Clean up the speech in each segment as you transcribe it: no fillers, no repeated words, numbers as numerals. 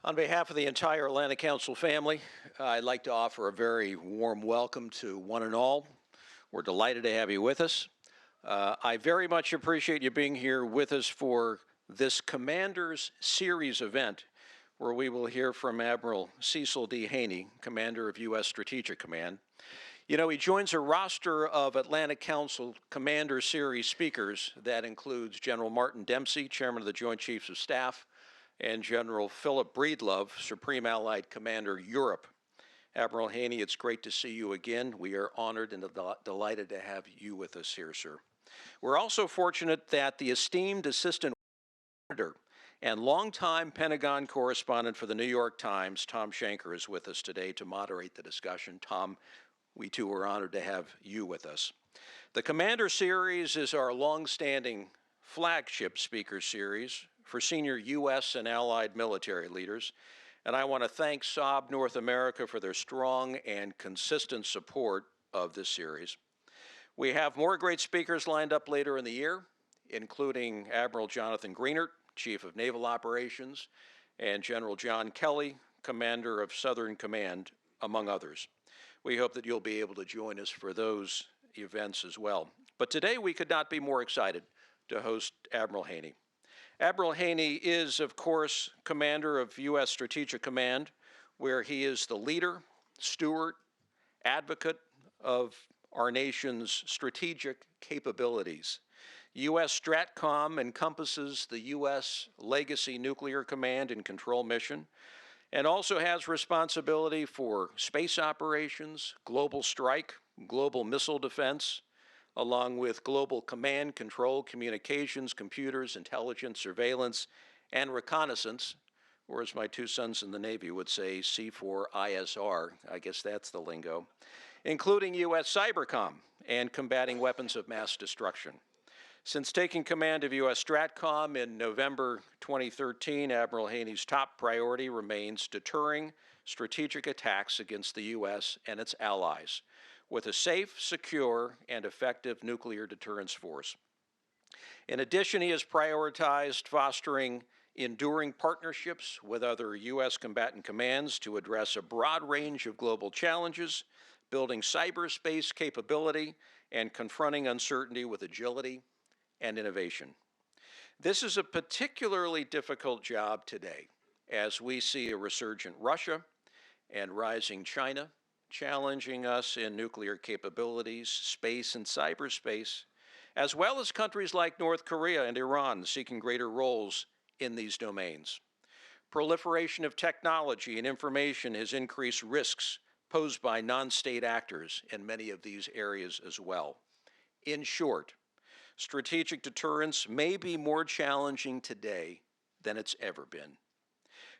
On behalf of the entire Atlantic Council family, I'd like to offer a very warm welcome to one and all. We're delighted to have you with us. I very much appreciate you being here with us for this Commanders Series event, where we will hear from Admiral Cecil D. Haney, Commander of U.S. Strategic Command. You know, he joins a roster of Atlantic Council Commander Series speakers that includes General Martin Dempsey, Chairman of the Joint Chiefs of Staff, and General Philip Breedlove, Supreme Allied Commander, Europe. Admiral Haney, it's great to see you again. We are honored and delighted to have you with us here, sir. We're also fortunate that the esteemed Assistant Editor and longtime Pentagon correspondent for the New York Times, Thom Shanker, is with us today to moderate the discussion. Tom, we too are honored to have you with us. The Commander Series is our longstanding flagship speaker series for senior U.S. and allied military leaders, and I want to thank Saab North America for their strong and consistent support of this series. We have more great speakers lined up later in the year, including Admiral Jonathan Greenert, Chief of Naval Operations, and General John Kelly, Commander of Southern Command, among others. We hope that you'll be able to join us for those events as well. But today we could not be more excited to host Admiral Haney. Admiral Haney is, of course, Commander of U.S. Strategic Command, where he is the leader, steward, advocate of our nation's strategic capabilities. U.S. STRATCOM encompasses the U.S. Legacy Nuclear Command and Control Mission, and also has responsibility for space operations, global strike, global missile defense, along with global command, control, communications, computers, intelligence, surveillance, and reconnaissance, or as my two sons in the Navy would say, C4ISR, I guess that's the lingo, including U.S. Cybercom and combating weapons of mass destruction. Since taking command of U.S. STRATCOM in November 2013, Admiral Haney's top priority remains deterring strategic attacks against the U.S. and its allies with a safe, secure, and effective nuclear deterrence force. In addition, he has prioritized fostering enduring partnerships with other U.S. combatant commands to address a broad range of global challenges, building cyberspace capability, and confronting uncertainty with agility and innovation. This is a particularly difficult job today, as we see a resurgent Russia and rising China, challenging us in nuclear capabilities, space and cyberspace, as well as countries like North Korea and Iran seeking greater roles in these domains. Proliferation of technology and information has increased risks posed by non-state actors in many of these areas as well. In short, strategic deterrence may be more challenging today than it's ever been.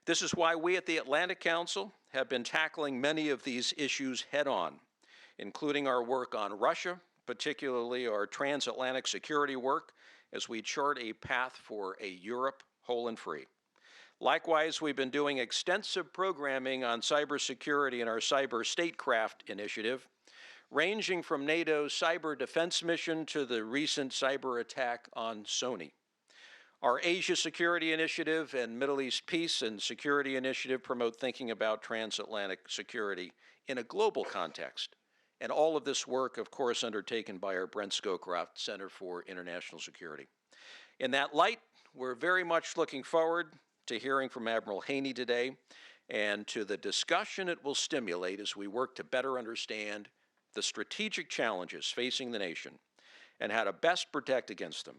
This is why we at the Atlantic Council have been tackling many of these issues head-on, including our work on Russia, particularly our transatlantic security work, as we chart a path for a Europe whole and free. Likewise, we've been doing extensive programming on cybersecurity in our Cyber Statecraft initiative, ranging from NATO's cyber defense mission to the recent cyber attack on Sony. Our Asia Security Initiative and Middle East Peace and Security Initiative promote thinking about transatlantic security in a global context. And all of this work, of course, undertaken by our Brent Scowcroft Center for International Security. In that light, we're very much looking forward to hearing from Admiral Haney today and to the discussion it will stimulate as we work to better understand the strategic challenges facing the nation and how to best protect against them.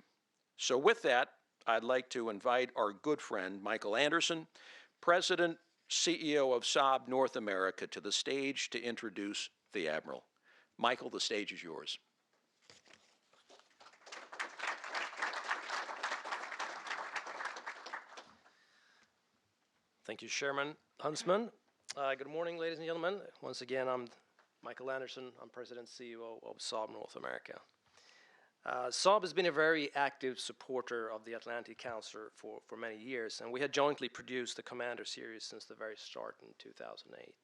So with that, I'd like to invite our good friend, Michael Anderson, President, CEO of Saab North America, to the stage to introduce the Admiral. Michael, the stage is yours. Thank you, Chairman Huntsman. Good morning, ladies and gentlemen. Once again, I'm Michael Anderson. I'm President and CEO of Saab North America. Saab has been a very active supporter of the Atlantic Council for many years, and we had jointly produced the Commander Series since the very start in 2008.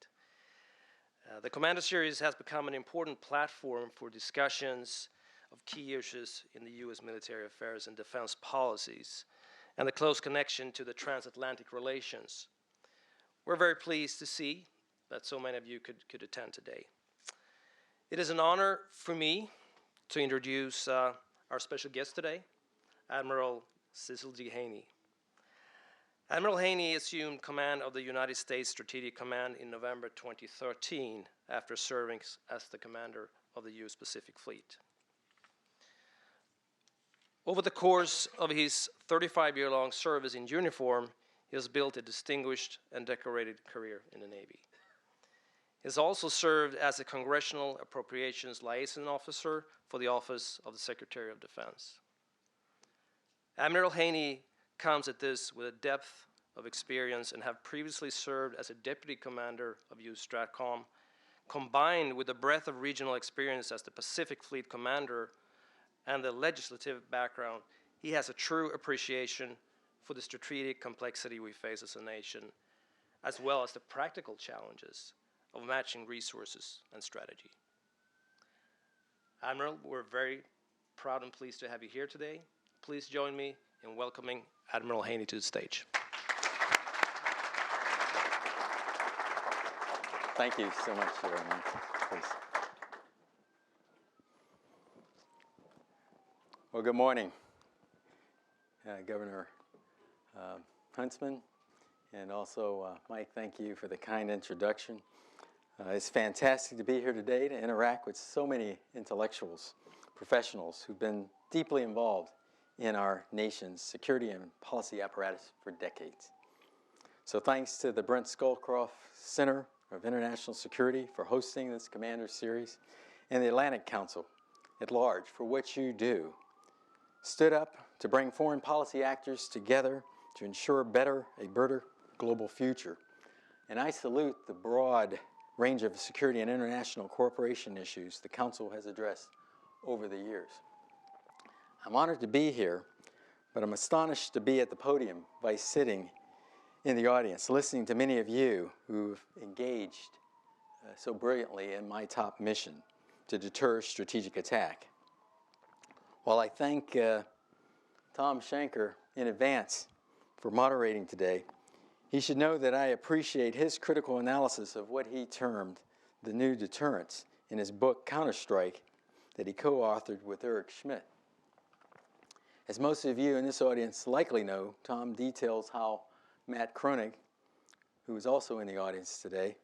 The Commander Series has become an important platform for discussions of key issues in the U.S. military affairs and defense policies, and the close connection to the transatlantic relations. We're very pleased to see that so many of you could attend today. It is an honor for me to introduce our special guest today, Admiral Cecil D. Haney. Admiral Haney assumed command of the United States Strategic Command in November 2013 after serving as the commander of the U.S. Pacific Fleet. Over the course of his 35-year-long service in uniform, he has built a distinguished and decorated career in the Navy. He has also served as a Congressional Appropriations Liaison Officer for the Office of the Secretary of Defense. Admiral Haney comes at this with a depth of experience and have previously served as a Deputy Commander of U.S. STRATCOM, combined with a breadth of regional experience as the Pacific Fleet Commander and the legislative background. He has a true appreciation for the strategic complexity we face as a nation, as well as the practical challenges of matching resources and strategy. Admiral, we're very proud and pleased to have you here today. Please join me in welcoming Admiral Haney to the stage. Thank you so much, Mike. Please. Well, good morning, Governor Huntsman, and also Mike, thank you for the kind introduction. It's fantastic to be here today to interact with so many intellectuals, professionals who've been deeply involved in our nation's security and policy apparatus for decades. So thanks to the Brent Scowcroft Center of International Security for hosting this Commander Series, and the Atlantic Council at large for what you do. Stood up to bring foreign policy actors together to ensure a better global future. And I salute the broad range of security and international cooperation issues the Council has addressed over the years. I'm honored to be here, but I'm astonished to be at the podium by sitting in the audience, listening to many of you who've engaged so brilliantly in my top mission to deter strategic attack. While I thank Thom Shanker in advance for moderating today, he should know that I appreciate his critical analysis of what he termed the new deterrence in his book Counterstrike that he co-authored with Eric Schmidt. As most of you in this audience likely know, Thom details how Matt Kroenig, who is also in the audience today,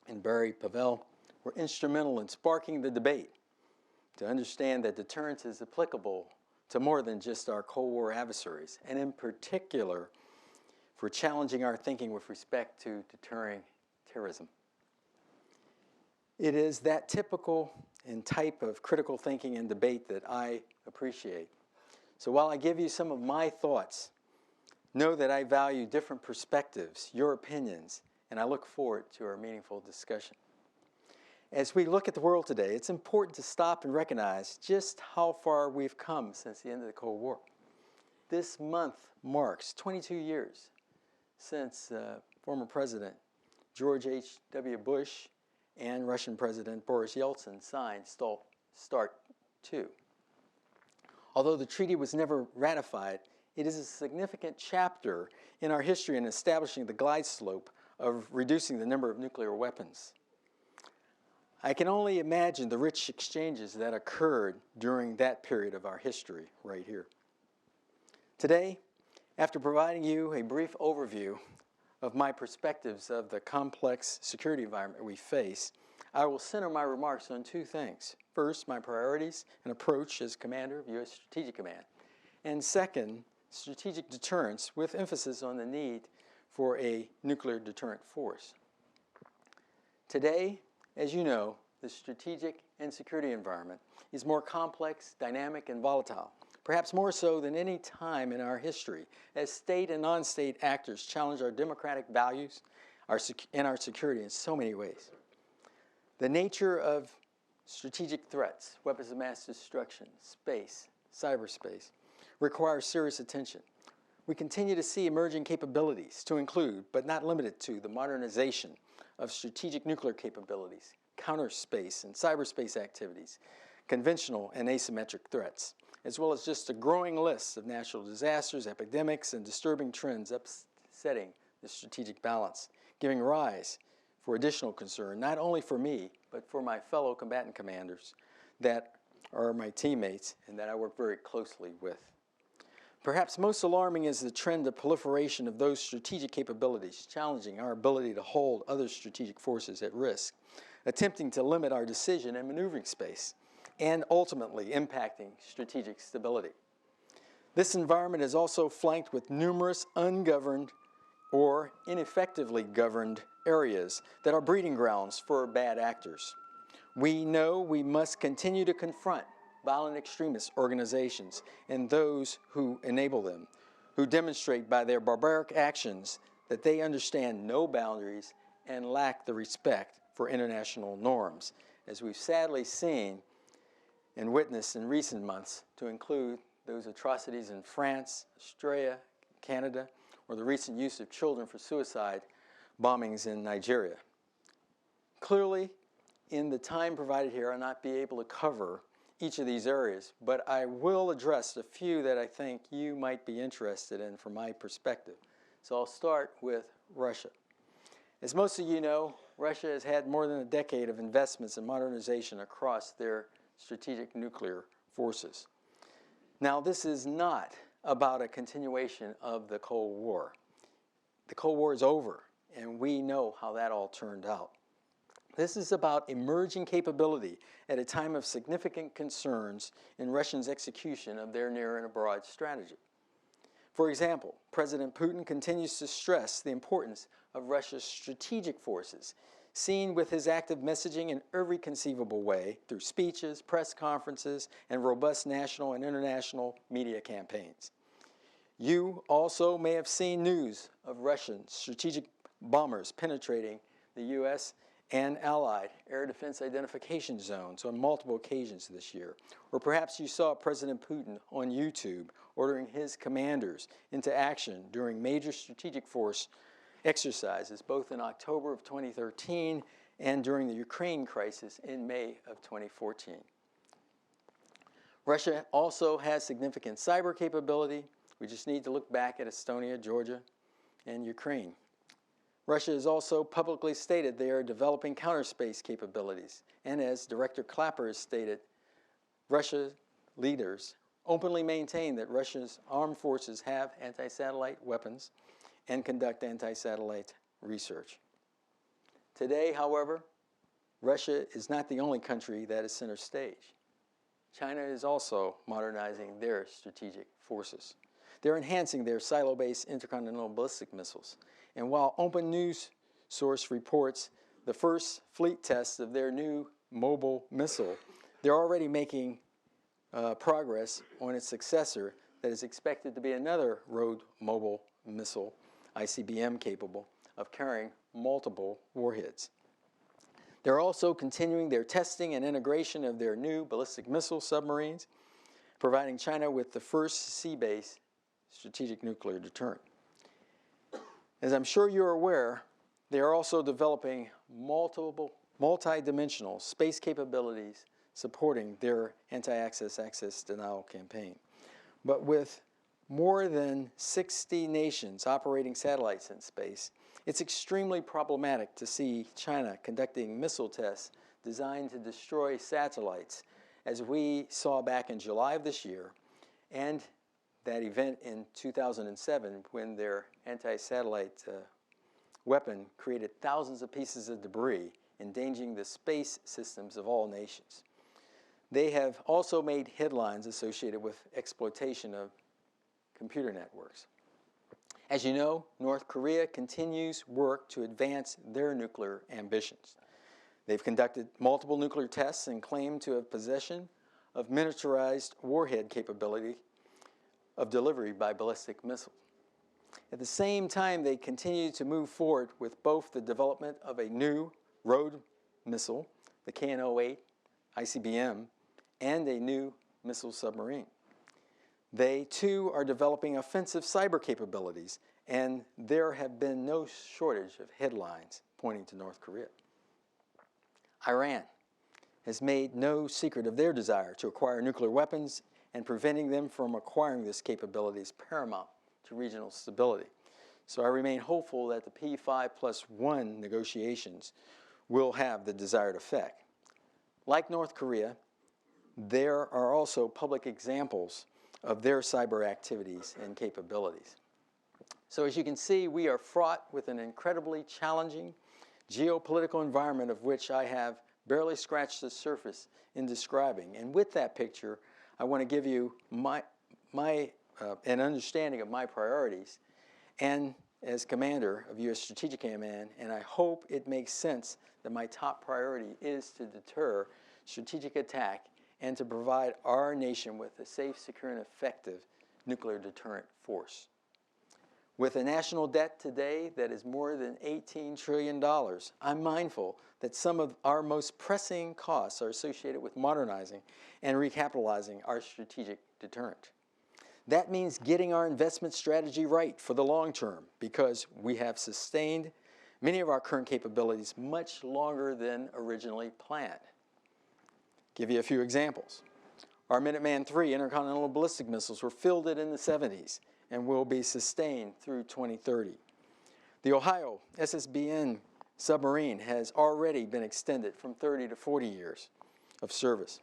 and Barry Pavel were instrumental in sparking the debate to understand that deterrence is applicable to more than just our Cold War adversaries, and in particular for challenging our thinking with respect to deterring terrorism. It is that typical and type of critical thinking and debate that I appreciate. So while I give you some of my thoughts, know that I value different perspectives, your opinions, and I look forward to our meaningful discussion. As we look at the world today, it's important to stop and recognize just how far we've come since the end of the Cold War. This month marks 22 years since former President George H.W. Bush and Russian President Boris Yeltsin signed START II. Although the treaty was never ratified, it is a significant chapter in our history in establishing the glide slope of reducing the number of nuclear weapons. I can only imagine the rich exchanges that occurred during that period of our history right here. Today, after providing you a brief overview of my perspectives of the complex security environment we face, I will center my remarks on two things. First, my priorities and approach as Commander of U.S. Strategic Command. And second, strategic deterrence with emphasis on the need for a nuclear deterrent force. Today, as you know, the strategic and security environment is more complex, dynamic, and volatile, perhaps more so than any time in our history, as state and non-state actors challenge our democratic values and our security in so many ways. The nature of strategic threats, weapons of mass destruction, space, cyberspace, requires serious attention. We continue to see emerging capabilities to include, but not limited to, the modernization of strategic nuclear capabilities, counter space and cyberspace activities, conventional and asymmetric threats, as well as just a growing list of natural disasters, epidemics, and disturbing trends upsetting the strategic balance, giving rise for additional concern, not only for me, but for my fellow combatant commanders that are my teammates and that I work very closely with. Perhaps most alarming is the trend of proliferation of those strategic capabilities, challenging our ability to hold other strategic forces at risk, attempting to limit our decision and maneuvering space, and ultimately impacting strategic stability. This environment is also flanked with numerous ungoverned or ineffectively governed areas that are breeding grounds for bad actors. We know we must continue to confront violent extremist organizations and those who enable them, who demonstrate by their barbaric actions that they understand no boundaries and lack the respect for international norms, as we've sadly seen and witnessed in recent months, to include those atrocities in France, Australia, Canada, or the recent use of children for suicide bombings in Nigeria. Clearly, in the time provided here, I'll not be able to cover each of these areas, but I will address a few that I think you might be interested in from my perspective. So I'll start with Russia. As most of you know, Russia has had more than a decade of investments in modernization across their strategic nuclear forces. Now, this is not about a continuation of the Cold War. The Cold War is over, and we know how that all turned out. This is about emerging capability at a time of significant concerns in Russia's execution of their near and abroad strategy. For example, President Putin continues to stress the importance of Russia's strategic forces, seen with his active messaging in every conceivable way through speeches, press conferences, and robust national and international media campaigns. You also may have seen news of Russian strategic bombers penetrating the U.S. and allied air defense identification zones on multiple occasions this year. Or perhaps you saw President Putin on YouTube ordering his commanders into action during major strategic force exercises, both in October of 2013 and during the Ukraine crisis in May of 2014. Russia also has significant cyber capability. We just need to look back at Estonia, Georgia, and Ukraine. Russia has also publicly stated they are developing counterspace capabilities. And as Director Clapper has stated, Russia leaders openly maintain that Russia's armed forces have anti-satellite weapons and conduct anti-satellite research. Today, however, Russia is not the only country that is center stage. China is also modernizing their strategic forces. They're enhancing their silo-based intercontinental ballistic missiles. And while Open News Source reports the first fleet test of their new mobile missile, they're already making progress on its successor that is expected to be another road mobile missile, ICBM capable of carrying multiple warheads. They're also continuing their testing and integration of their new ballistic missile submarines, providing China with the first sea-based strategic nuclear deterrent. As I'm sure you're aware, they are also developing multi-dimensional space capabilities supporting their anti-access denial campaign. But with more than 60 nations operating satellites in space, it's extremely problematic to see China conducting missile tests designed to destroy satellites, as we saw back in July of this year, and that event in 2007 when their anti-satellite weapon created thousands of pieces of debris, endangering the space systems of all nations. They have also made headlines associated with exploitation of computer networks. As you know, North Korea continues work to advance their nuclear ambitions. They've conducted multiple nuclear tests and claim to have possession of miniaturized warhead capability of delivery by ballistic missiles. At the same time, they continue to move forward with both the development of a new road missile, the KN-08 ICBM, and a new missile submarine. They, too, are developing offensive cyber capabilities, and there have been no shortage of headlines pointing to North Korea. Iran has made no secret of their desire to acquire nuclear weapons, and preventing them from acquiring this capability is paramount to regional stability. So I remain hopeful that the P5+1 negotiations will have the desired effect. Like North Korea, there are also public examples of their cyber activities and capabilities. So as you can see, we are fraught with an incredibly challenging geopolitical environment of which I have barely scratched the surface in describing. And with that picture, I want to give you an understanding of my priorities and as Commander of U.S. Strategic Command, and I hope it makes sense that my top priority is to deter strategic attack and to provide our nation with a safe, secure, and effective nuclear deterrent force. With a national debt today that is more than $18 trillion, I'm mindful that some of our most pressing costs are associated with modernizing and recapitalizing our strategic deterrent. That means getting our investment strategy right for the long term because we have sustained many of our current capabilities much longer than originally planned. Give you a few examples. Our Minuteman III intercontinental ballistic missiles were fielded in the 70s and will be sustained through 2030. The Ohio SSBN submarine has already been extended from 30 to 40 years of service.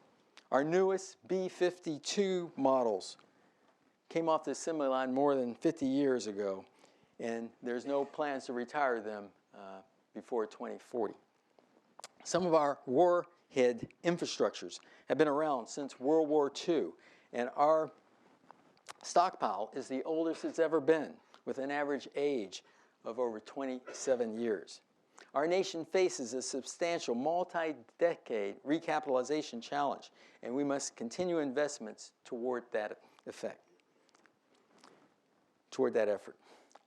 Our newest B-52 models came off the assembly line more than 50 years ago, and there's no plans to retire them before 2040. Some of our warhead infrastructures have been around since World War II, and our stockpile is the oldest it's ever been, with an average age of over 27 years. Our nation faces a substantial multi-decade recapitalization challenge, and we must continue investments toward that effort.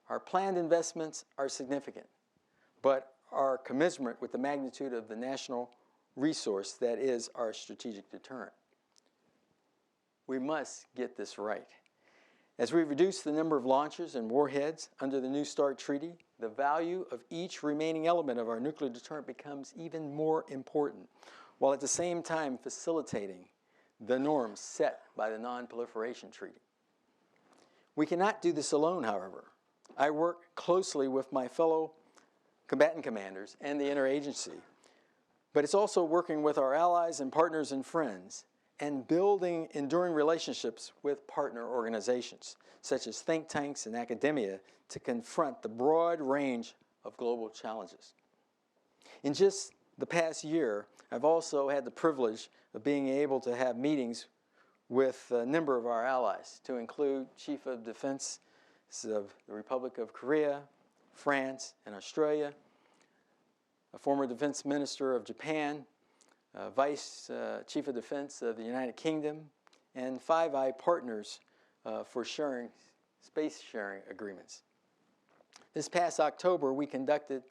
Our planned investments are significant, but are commensurate with the magnitude of the national resource that is our strategic deterrent. We must get this right. As we reduce the number of launchers and warheads under the New START Treaty, the value of each remaining element of our nuclear deterrent becomes even more important, while at the same time facilitating the norms set by the Non-Proliferation Treaty. We cannot do this alone, however. I work closely with my fellow combatant commanders and the interagency, but it's also working with our allies and partners and friends and building enduring relationships with partner organizations, such as think tanks and academia, to confront the broad range of global challenges. In just the past year, I've also had the privilege of being able to have meetings with a number of our allies, to include Chief of Defense of the Republic of Korea, France, and Australia, a former Defense Minister of Japan, Vice Chief of Defense of the United Kingdom, and Five Eye partners for space sharing agreements. This past October, we conducted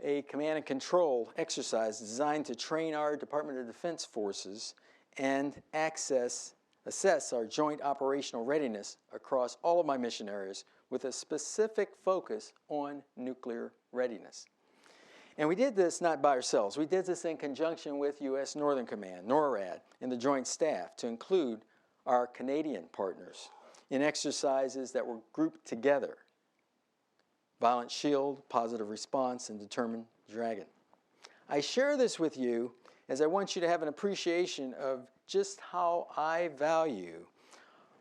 a command and control exercise designed to train our Department of Defense forces and assess our joint operational readiness across all of my mission areas with a specific focus on nuclear readiness. And we did this not by ourselves. We did this in conjunction with U.S. Northern Command, NORAD, and the Joint Staff to include our Canadian partners in exercises that were grouped together: Violent Shield, Positive Response, and Determined Dragon. I share this with you as I want you to have an appreciation of just how I value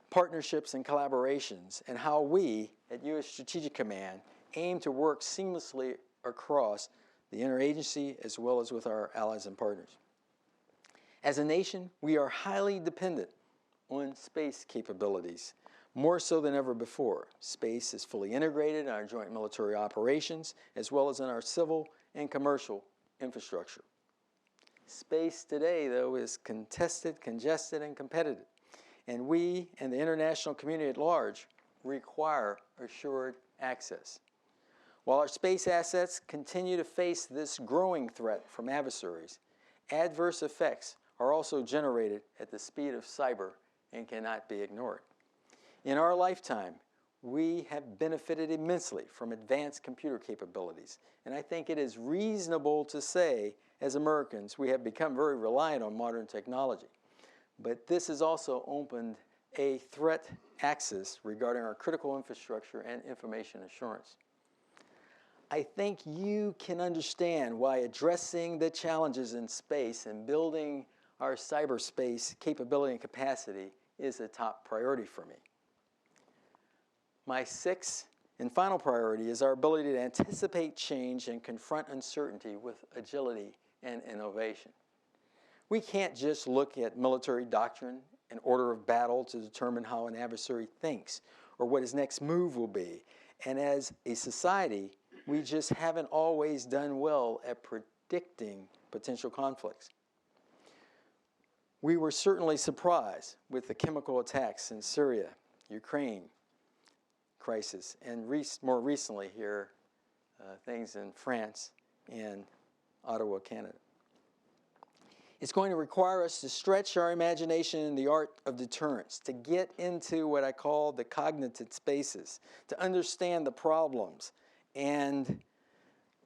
partnerships and collaborations and how we at U.S. Strategic Command aim to work seamlessly across the interagency as well as with our allies and partners. As a nation, we are highly dependent on space capabilities, more so than ever before. Space is fully integrated in our joint military operations as well as in our civil and commercial infrastructure. Space today, though, is contested, congested, and competitive, and we and the international community at large require assured access. While our space assets continue to face this growing threat from adversaries, adverse effects are also generated at the speed of cyber and cannot be ignored. In our lifetime, we have benefited immensely from advanced computer capabilities, and I think it is reasonable to say, as Americans, we have become very reliant on modern technology. But this has also opened a threat axis regarding our critical infrastructure and information assurance. I think you can understand why addressing the challenges in space and building our cyberspace capability and capacity is a top priority for me. My sixth and final priority is our ability to anticipate change and confront uncertainty with agility and innovation. We can't just look at military doctrine and order of battle to determine how an adversary thinks or what his next move will be. And as a society, we just haven't always done well at predicting potential conflicts. We were certainly surprised with the chemical attacks in Syria, Ukraine crisis, and more recently here, things in France and Ottawa, Canada. It's going to require us to stretch our imagination in the art of deterrence, to get into what I call the cognitive spaces, to understand the problems and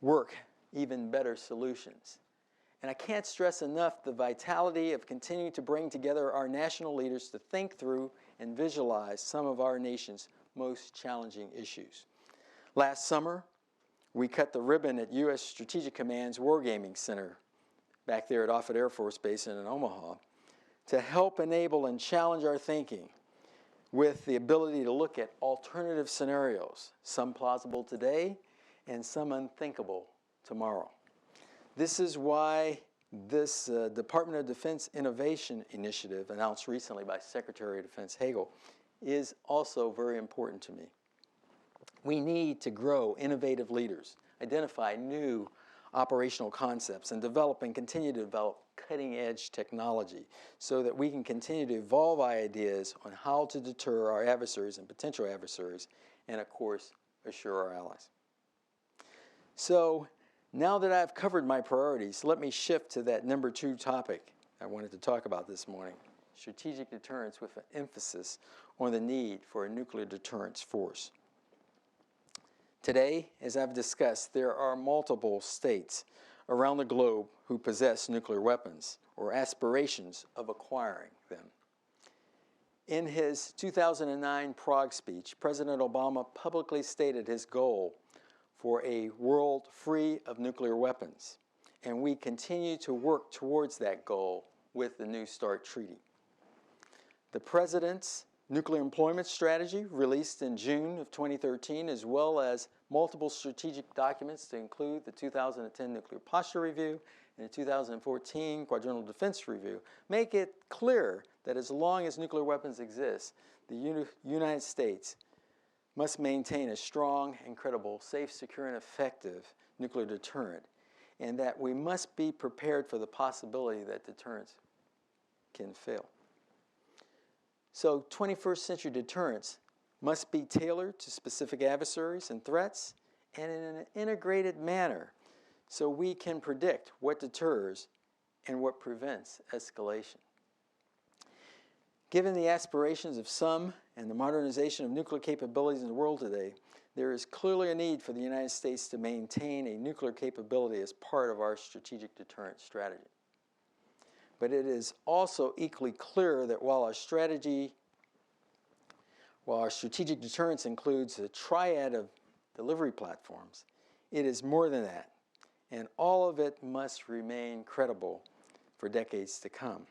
work even better solutions. And I can't stress enough the vitality of continuing to bring together our national leaders to think through and visualize some of our nation's most challenging issues. Last summer, we cut the ribbon at U.S. Strategic Command's Wargaming Center back there at Offutt Air Force Base in Omaha to help enable and challenge our thinking with the ability to look at alternative scenarios, some plausible today and some unthinkable tomorrow. This is why this Department of Defense Innovation Initiative, announced recently by Secretary of Defense Hagel, is also very important to me. We need to grow innovative leaders, identify new operational concepts, and develop and continue to develop cutting-edge technology so that we can continue to evolve ideas on how to deter our adversaries and potential adversaries, and of course, assure our allies. So now that I've covered my priorities, let me shift to that number 2 topic I wanted to talk about this morning, strategic deterrence with an emphasis on the need for a nuclear deterrence force. Today, as I've discussed, there are multiple states around the globe who possess nuclear weapons or aspirations of acquiring them. In his 2009 Prague speech, President Obama publicly stated his goal for a world free of nuclear weapons, and we continue to work towards that goal with the New START Treaty. The President's Nuclear Employment Strategy, released in June of 2013, as well as multiple strategic documents to include the 2010 Nuclear Posture Review and the 2014 Quadrennial Defense Review, make it clear that as long as nuclear weapons exist, the United States must maintain a strong and credible, safe, secure, and effective nuclear deterrent, and that we must be prepared for the possibility that deterrence can fail. So 21st century deterrence must be tailored to specific adversaries and threats and in an integrated manner so we can predict what deters and what prevents escalation. Given the aspirations of some and the modernization of nuclear capabilities in the world today, there is clearly a need for the United States to maintain a nuclear capability as part of our strategic deterrence strategy. But it is also equally clear that while our strategic deterrence includes a triad of delivery platforms, it is more than that, and all of it must remain credible for decades to come.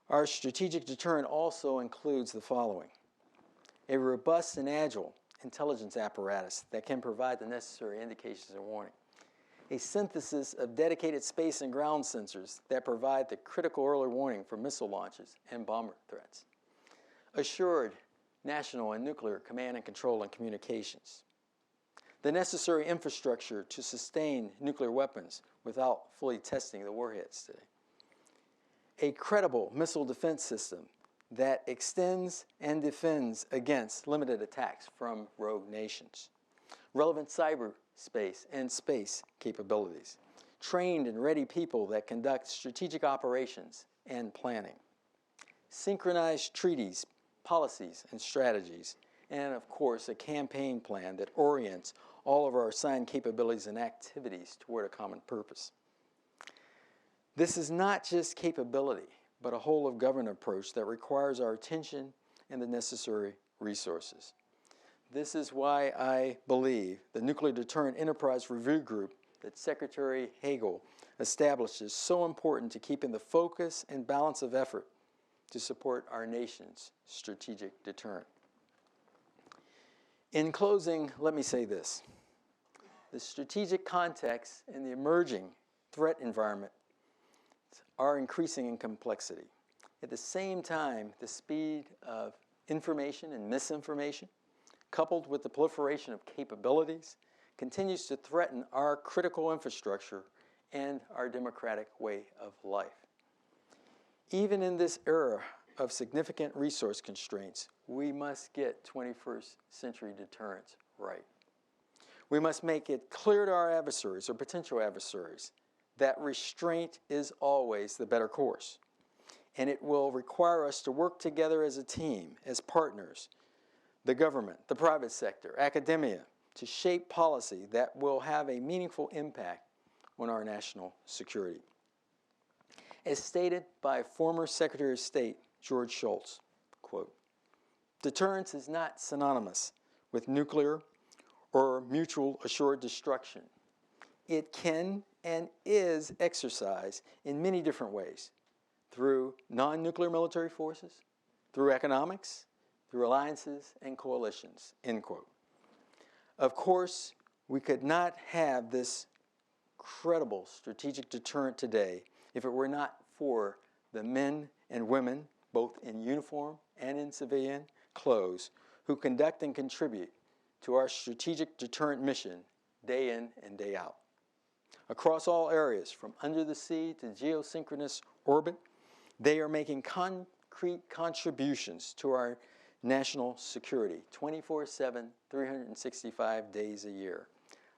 Our strategic deterrent also includes the following: a robust and agile intelligence apparatus that can provide the necessary indications and warning, a synthesis of dedicated space and ground sensors that provide the critical early warning for missile launches and bomber threats, assured national and nuclear command and control and communications, the necessary infrastructure to sustain nuclear weapons without fully testing the warheads today, a credible missile defense system that extends and defends against limited attacks from rogue nations, relevant cyberspace and space capabilities, trained and ready people that conduct strategic operations and planning, synchronized treaties, policies, and strategies, and of course a campaign plan that orients all of our assigned capabilities and activities toward a common purpose. This is not just capability, but a whole-of-government approach that requires our attention and the necessary resources. This is why I believe the Nuclear Deterrent Enterprise Review Group that Secretary Hagel established is so important to keeping the focus and balance of effort to support our nation's strategic deterrent. In closing, let me say this. The strategic context and the emerging threat environment are increasing in complexity. At the same time, the speed of information and misinformation, coupled with the proliferation of capabilities, continues to threaten our critical infrastructure and our democratic way of life. Even in this era of significant resource constraints, we must get 21st century deterrence right. We must make it clear to our adversaries or potential adversaries that restraint is always the better course. And it will require us to work together as a team, as partners, the government, the private sector, academia, to shape policy that will have a meaningful impact on our national security. As stated by former Secretary of State George Shultz, quote, "Deterrence is not synonymous with nuclear or mutual assured destruction. It can and is exercised in many different ways, through non-nuclear military forces, through economics, through alliances and coalitions," end quote. Of course, we could not have this credible strategic deterrent today if it were not for the men and women, both in uniform and in civilian clothes, who conduct and contribute to our strategic deterrent mission day in and day out. Across all areas, from under the sea to geosynchronous orbit, they are making concrete contributions to our national security 24/7, 365 days a year.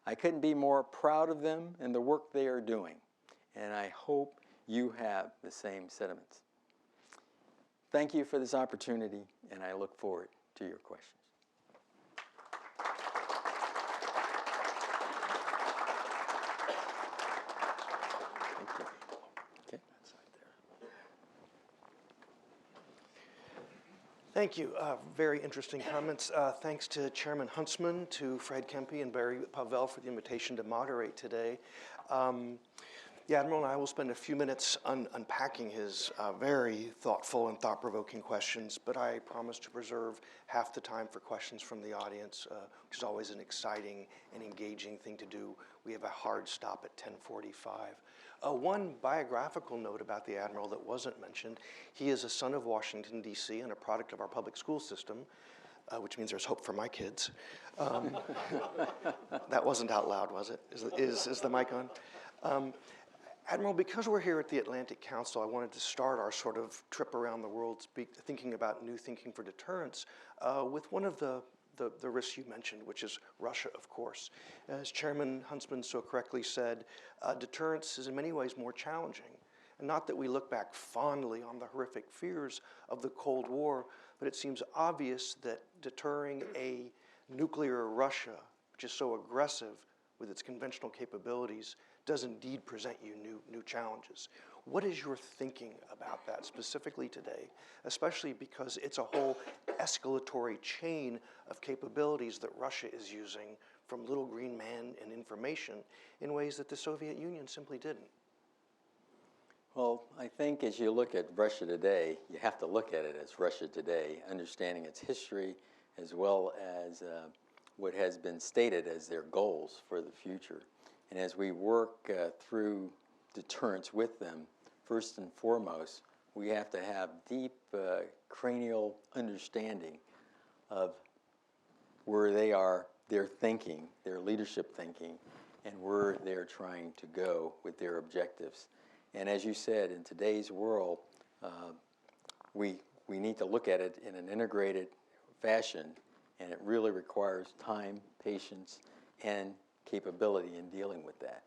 I couldn't be more proud of them and the work they are doing, and I hope you have the same sentiments. Thank you for this opportunity, and I look forward to your questions. Thank you. Okay. Thank you. Very interesting comments. Thanks to Chairman Huntsman, to Fred Kempe, and Barry Pavel for the invitation to moderate today. The Admiral and I will spend a few minutes unpacking his very thoughtful and thought-provoking questions, but I promise to preserve half the time for questions from the audience, which is always an exciting and engaging thing to do. We have a hard stop at 10:45. One biographical note about the Admiral that wasn't mentioned: he is a son of Washington, D.C., and a product of our public school system, which means there's hope for my kids. That wasn't out loud, was it? Is the mic on? Admiral, because we're here at the Atlantic Council, I wanted to start our sort of trip around the world thinking about new thinking for deterrence with one of the risks you mentioned, which is Russia, of course. As Chairman Huntsman so correctly said, deterrence is in many ways more challenging. And not that we look back fondly on the horrific fears of the Cold War, but it seems obvious that deterring a nuclear Russia, which is so aggressive with its conventional capabilities, does indeed present you new challenges. What is your thinking about that specifically today, especially because it's a whole escalatory chain of capabilities that Russia is using, from little green man and information, in ways that the Soviet Union simply didn't? Well, I think as you look at Russia today, you have to look at it as Russia today, understanding its history as well as what has been stated as their goals for the future. And as we work through deterrence with them, first and foremost, we have to have deep cranial understanding of where they are, their thinking, their leadership thinking, and where they're trying to go with their objectives. And as you said, in today's world, we need to look at it in an integrated fashion, and it really requires time, patience, and capability in dealing with that.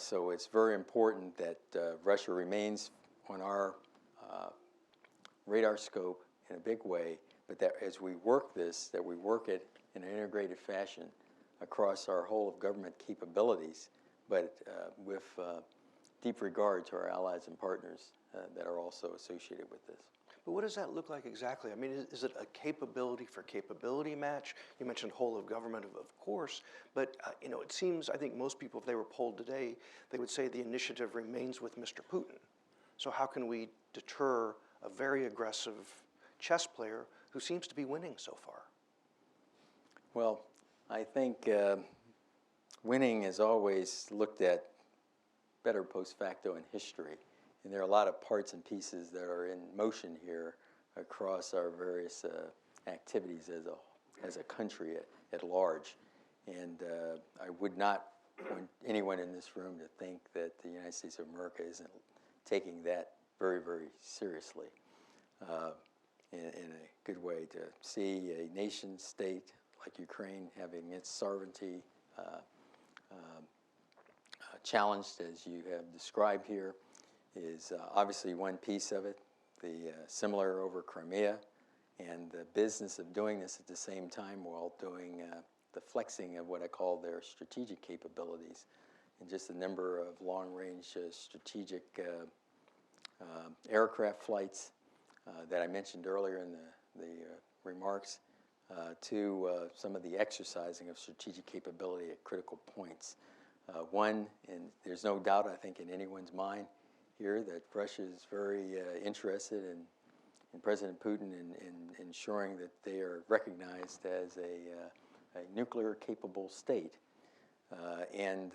So it's very important that Russia remains on our radar scope in a big way, but that as we work this, that we work it in an integrated fashion across our whole of government capabilities, but with deep regard to our allies and partners that are also associated with this. But what does that look like exactly? I mean, is it a capability for capability match? You mentioned whole of government, of course, but you know, it seems, I think most people, if they were polled today, they would say the initiative remains with Mr. Putin. So how can we deter a very aggressive chess player who seems to be winning so far? Well, I think winning is always looked at better post facto in history. And there are a lot of parts and pieces that are in motion here across our various activities as a country at large. And I would not want anyone in this room to think that the United States of America isn't taking that very, very seriously in a good way. To see a nation state like Ukraine having its sovereignty challenged, as you have described here, is obviously one piece of it. The similar over Crimea, and the business of doing this at the same time while doing the flexing of what I call their strategic capabilities, and just a number of long-range strategic aircraft flights that I mentioned earlier in the remarks, to some of the exercising of strategic capability at critical points. One, and there's no doubt, I think, in anyone's mind here that Russia is very interested in President Putin in ensuring that they are recognized as a nuclear-capable state. And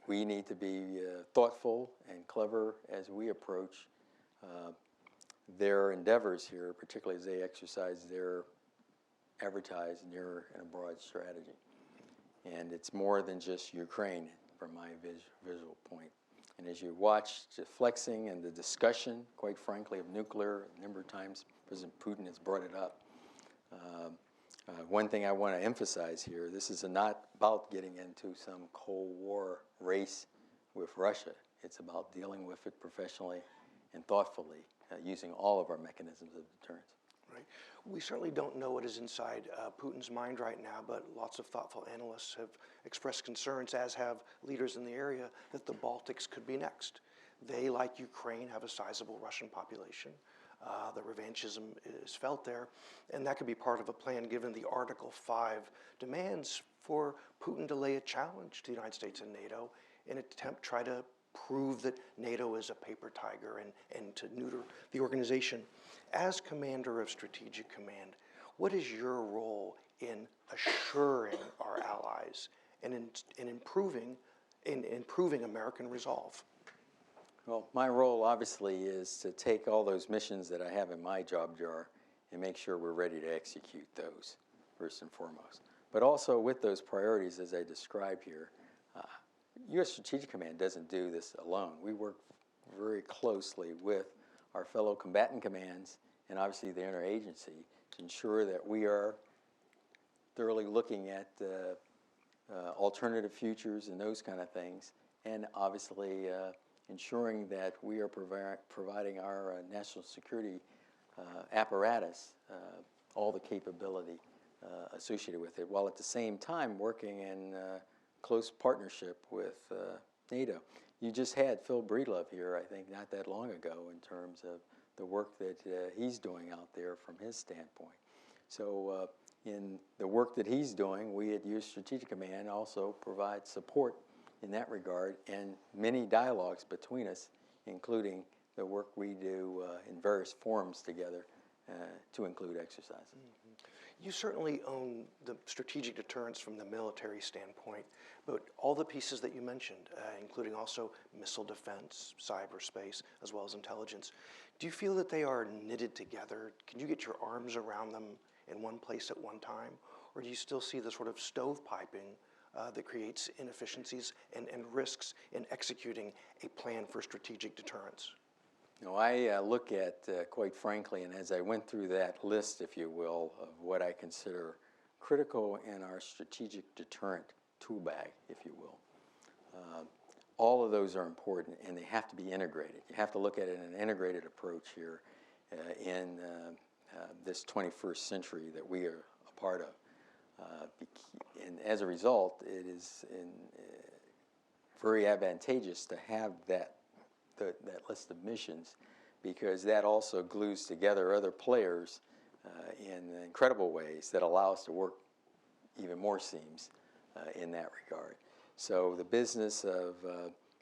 we need to be thoughtful and clever as we approach their endeavors here, particularly as they exercise their advertised near and abroad strategy. And it's more than just Ukraine from my visual point. And as you watch the flexing and the discussion, quite frankly, of nuclear, a number of times President Putin has brought it up. One thing I want to emphasize here, this is not about getting into some Cold War race with Russia. It's about dealing with it professionally and thoughtfully, using all of our mechanisms of deterrence. Right. We certainly don't know what is inside Putin's mind right now, but lots of thoughtful analysts have expressed concerns, as have leaders in the area, that the Baltics could be next. They, like Ukraine, have a sizable Russian population. The revanchism is felt there, and that could be part of a plan given the Article 5 demands for Putin to lay a challenge to the United States and NATO in an attempt to try to prove that NATO is a paper tiger and to neuter the organization. As commander of Strategic Command, what is your role in assuring our allies and in improving American resolve? Well, my role obviously is to take all those missions that I have in my job jar and make sure we're ready to execute those, first and foremost. But also with those priorities, as I described here, U.S. Strategic Command doesn't do this alone. We work very closely with our fellow combatant commands and obviously the interagency to ensure that we are thoroughly looking at alternative futures and those kind of things, and obviously ensuring that we are providing our national security apparatus all the capability associated with it, while at the same time working in close partnership with NATO. You just had Phil Breedlove here, I think, not that long ago in terms of the work that he's doing out there from his standpoint. So in the work that he's doing, we at U.S. Strategic Command also provide support in that regard, and many dialogues between us, including the work we do in various forums together to include exercises. You certainly own the strategic deterrence from the military standpoint, but all the pieces that you mentioned, including also missile defense, cyberspace, as well as intelligence, do you feel that they are knitted together? Can you get your arms around them in one place at one time? Or do you still see the sort of stovepiping that creates inefficiencies and risks in executing a plan for strategic deterrence? No, I look at, quite frankly, and as I went through that list, if you will, of what I consider critical in our strategic deterrent tool bag, if you will, all of those are important, and they have to be integrated. You have to look at it in an integrated approach here in this 21st century that we are a part of. And as a result, it is very advantageous to have that that list of missions, because that also glues together other players in incredible ways that allow us to work even more seams in that regard. So the business of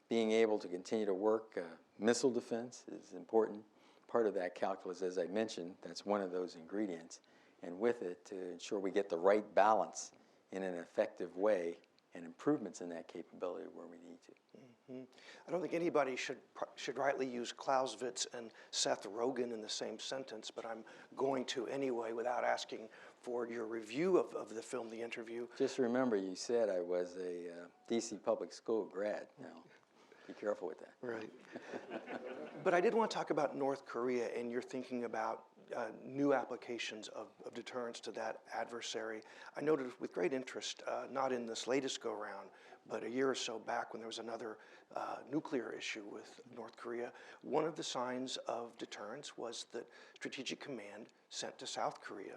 being able to continue to work missile defense is important. Part of that calculus, as I mentioned, that's one of those ingredients. And with it, to ensure we get the right balance in an effective way and improvements in that capability where we need to. Mm-hmm. I don't think anybody should rightly use Clausewitz and Seth Rogen in the same sentence, but I'm going to anyway without asking for your review of the film, The Interview. Just remember, you said I was a D.C. public school grad. Now, be careful with that. Right. But I did want to talk about North Korea, and you're thinking about new applications of deterrence to that adversary. I noted with great interest, not in this latest go-round, but a year or so back when there was another nuclear issue with North Korea, one of the signs of deterrence was that Strategic Command sent to South Korea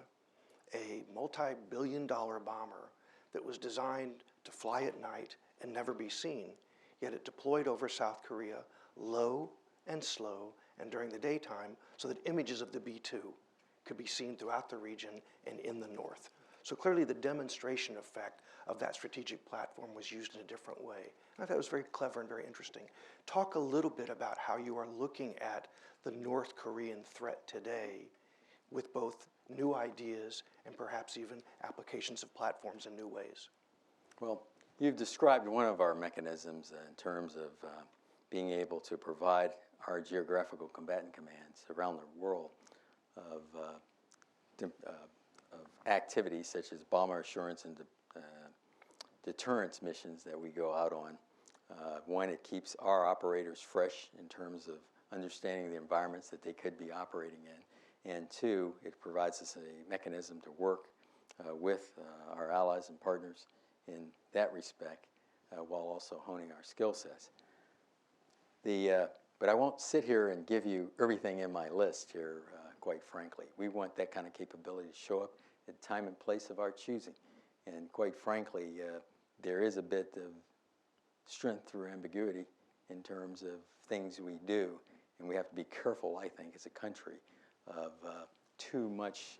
a multi-billion-dollar bomber that was designed to fly at night and never be seen, yet it deployed over South Korea low and slow and during the daytime so that images of the B-2 could be seen throughout the region and in the north. So clearly the demonstration effect of that strategic platform was used in a different way. And I thought it was very clever and very interesting. Talk a little bit about how you are looking at the North Korean threat today with both new ideas and perhaps even applications of platforms in new ways. Well, you've described one of our mechanisms in terms of being able to provide our geographical combatant commands around the world of activities such as bomber assurance and deterrence missions that we go out on. One, it keeps our operators fresh in terms of understanding the environments that they could be operating in. And two, it provides us a mechanism to work with our allies and partners in that respect while also honing our skill sets. But I won't sit here and give you everything in my list here, quite frankly. We want that kind of capability to show up at time and place of our choosing. And quite frankly, there is a bit of strength through ambiguity in terms of things we do. And we have to be careful, I think, as a country, of too much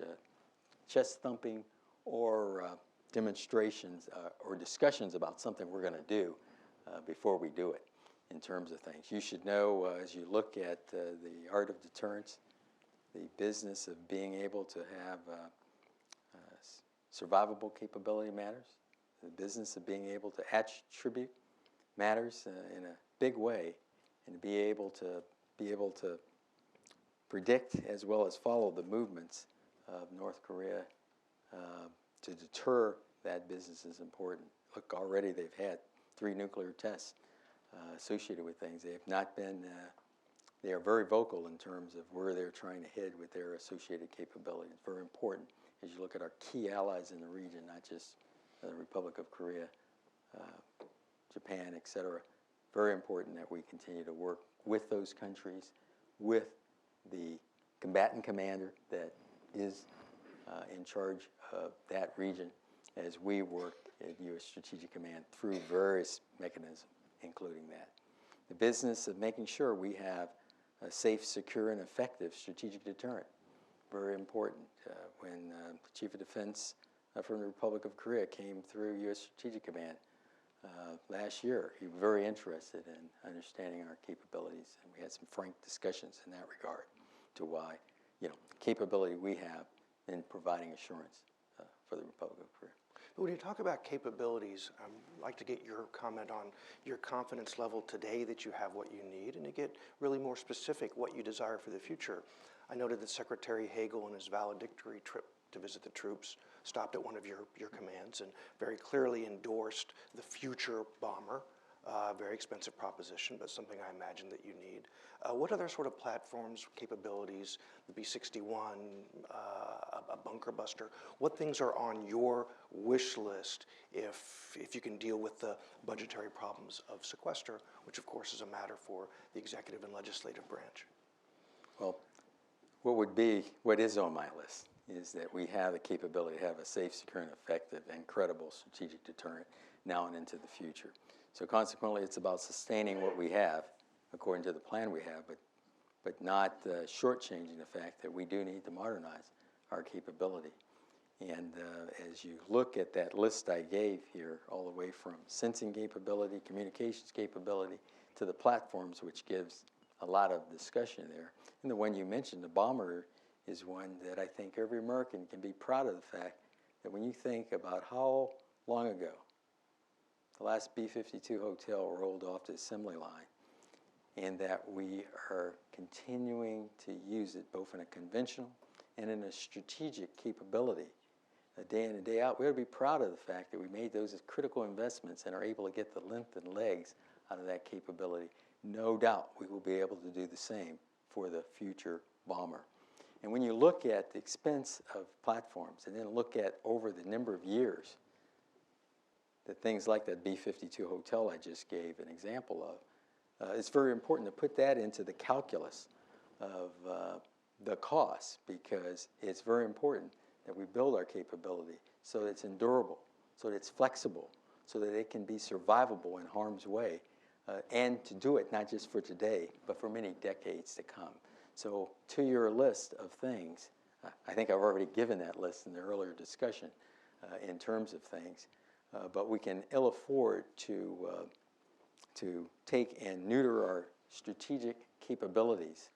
chest thumping or demonstrations or discussions about something we're going to do before we do it in terms of things. You should know, as you look at the art of deterrence, the business of being able to have survivable capability matters. The business of being able to attribute matters in a big way, and to be able to predict as well as follow the movements of North Korea to deter that business is important. Look, already they've had 3 nuclear tests associated with things. They have not been, they are very vocal in terms of where they're trying to head with their associated capability. It's very important as you look at our key allies in the region, not just the Republic of Korea, Japan, etc. Very important that we continue to work with those countries, with the combatant commander that is in charge of that region as we work at U.S. Strategic Command through various mechanisms, including that. The business of making sure we have a safe, secure, and effective strategic deterrent. Very important. When the Chief of Defense from the Republic of Korea came through U.S. Strategic Command last year, he was very interested in understanding our capabilities, and we had some frank discussions in that regard to why, capability we have in providing assurance for the Republic of Korea. But when you talk about capabilities, I'd like to get your comment on your confidence level today that you have what you need, and to get really more specific what you desire for the future. I noted that Secretary Hagel in his valedictory trip to visit the troops stopped at one of your commands and very clearly endorsed the future bomber. Very expensive proposition, but something I imagine that you need. What other sort of platforms, capabilities, the B-61, a bunker buster, what things are on your wish list if you can deal with the budgetary problems of sequester, which of course is a matter for the executive and legislative branch? Well, what is on my list is that we have the capability to have a safe, secure, and effective and credible strategic deterrent now and into the future. So consequently, it's about sustaining what we have according to the plan we have, but not shortchanging the fact that we do need to modernize our capability. And as you look at that list I gave here, all the way from sensing capability, communications capability, to the platforms, which gives a lot of discussion there. And the one you mentioned, the bomber, is one that I think every American can be proud of the fact that when you think about how long ago the last B-52 hotel rolled off the assembly line, and that we are continuing to use it both in a conventional and in a strategic capability, day in and day out, we ought to be proud of the fact that we made those critical investments and are able to get the length and legs out of that capability. No doubt we will be able to do the same for the future bomber. And when you look at the expense of platforms and then look at over the number of years that things like that B-52 hotel I just gave an example of, it's very important to put that into the calculus of the cost, because it's very important that we build our capability so that it's endurable, so that it's flexible, so that it can be survivable in harm's way, and to do it not just for today, but for many decades to come. So to your list of things, I think I've already given that list in the earlier discussion in terms of things, but we can ill afford to take and neuter our strategic capabilities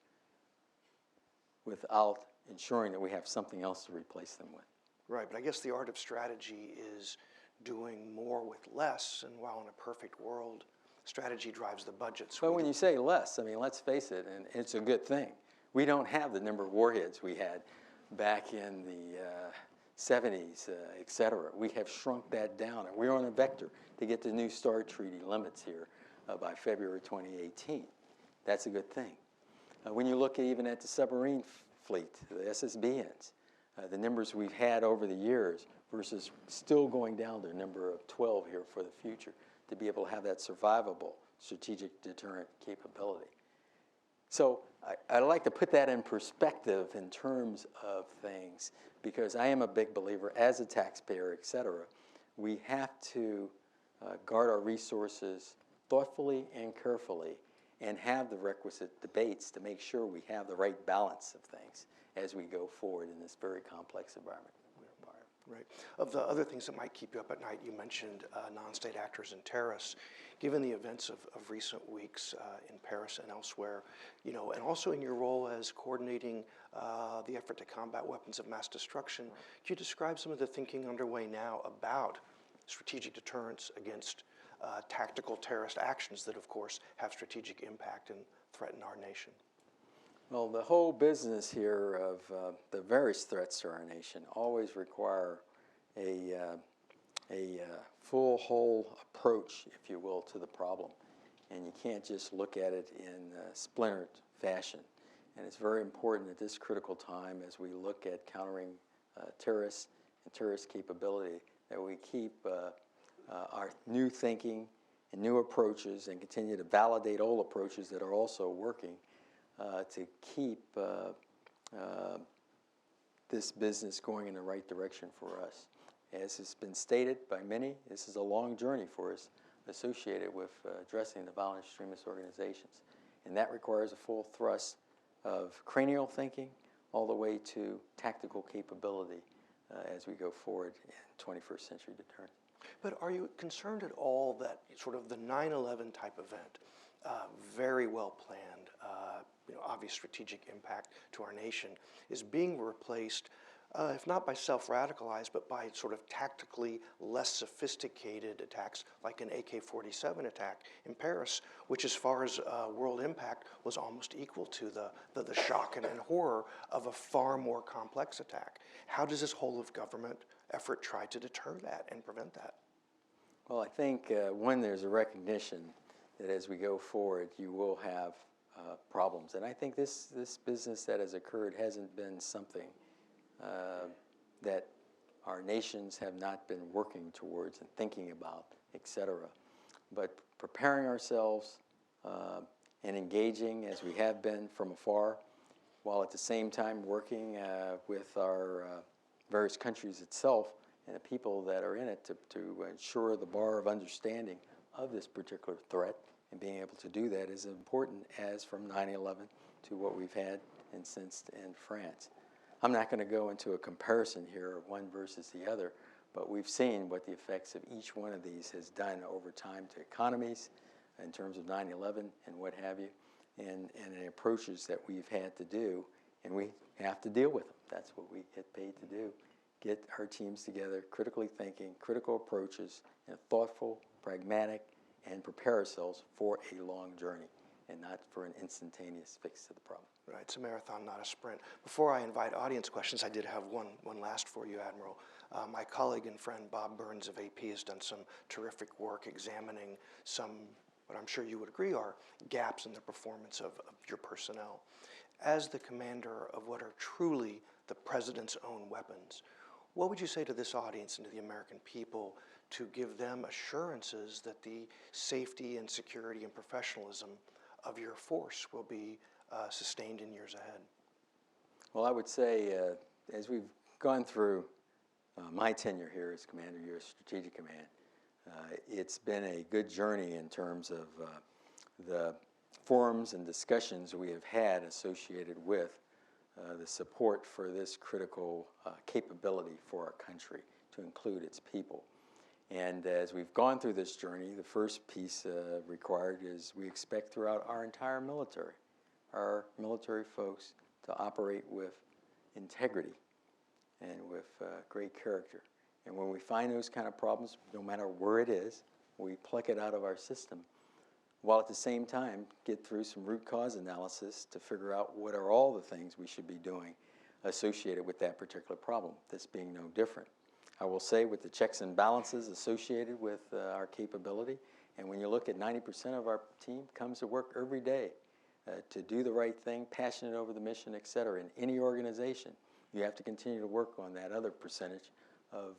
without ensuring that we have something else to replace them with. Right, but I guess the art of strategy is doing more with less, and while in a perfect world, strategy drives the budgets. But when you say less, I mean, let's face it, and it's a good thing. We don't have the number of warheads we had back in the 70s, et cetera. We have shrunk that down, and we're on a vector to get the new START Treaty limits here by February 2018. That's a good thing. When you look even at the submarine fleet, the SSBNs, the numbers we've had over the years versus still going down to a number of 12 here for the future, to be able to have that survivable strategic deterrent capability. So I'd like to put that in perspective in terms of things, because I am a big believer, as a taxpayer, et cetera, we have to guard our resources thoughtfully and carefully, and have the requisite debates to make sure we have the right balance of things as we go forward in this very complex environment. Right. Of the other things that might keep you up at night, you mentioned non-state actors and terrorists. Given the events of recent weeks in Paris and elsewhere, and also in your role as coordinating the effort to combat weapons of mass destruction, could you describe some of the thinking underway now about strategic deterrence against tactical terrorist actions that, of course, have strategic impact and threaten our nation? Well, the whole business here of the various threats to our nation always require a full, whole approach, if you will, to the problem. And you can't just look at it in splintered fashion. And it's very important at this critical time, as we look at countering terrorists and terrorist capability, that we keep our new thinking and new approaches and continue to validate old approaches that are also working to keep this business going in the right direction for us. As has been stated by many, this is a long journey for us associated with addressing the violent extremist organizations. And that requires a full thrust of cranial thinking all the way to tactical capability as we go forward in 21st century deterrence. But are you concerned at all that sort of the 9/11 type event, very well planned, obvious strategic impact to our nation, is being replaced, if not by self-radicalized, but by sort of tactically less sophisticated attacks, like an AK-47 attack in Paris, which, as far as world impact, was almost equal to the shock and horror of a far more complex attack? How does this whole of government effort try to deter that and prevent that? Well, I think when there's a recognition that as we go forward, you will have problems. And I think this business that has occurred hasn't been something that our nations have not been working towards and thinking about, et cetera. But preparing ourselves and engaging as we have been from afar, while at the same time working with our various countries itself and the people that are in it to ensure the bar of understanding of this particular threat And being able to do that is important as from 9/11 to what we've had and since in France. I'm not going to go into a comparison here of one versus the other, but we've seen what the effects of each one of these has done over time to economies in terms of 9/11 and what have you, and the approaches that we've had to do, and we have to deal with them. That's what we get paid to do. Get our teams together, critically thinking, critical approaches, and thoughtful, pragmatic, and prepare ourselves for a long journey and not for an instantaneous fix to the problem. Right, it's a marathon, not a sprint. Before I invite audience questions, I did have one last for you, Admiral. My colleague and friend Bob Burns of AP has done some terrific work examining some, what I'm sure you would agree are gaps in the performance of your personnel. As the commander of what are truly the President's own weapons, what would you say to this audience and to the American people to give them assurances that the safety and security and professionalism of your force will be sustained in years ahead? Well, I would say, as we've gone through my tenure here as Commander of U.S. Strategic Command, it's been a good journey in terms of the forums and discussions we have had associated with the support for this critical capability for our country, to include its people. And as we've gone through this journey, the first piece required is we expect throughout our entire military, our military folks, to operate with integrity and with great character. And when we find those kind of problems, no matter where it is, we pluck it out of our system, while at the same time get through some root cause analysis to figure out what are all the things we should be doing associated with that particular problem, this being no different. I will say with the checks and balances associated with our capability, and when you look at 90% of our team comes to work every day to do the right thing, passionate over the mission, et cetera. In any organization, you have to continue to work on that other percentage of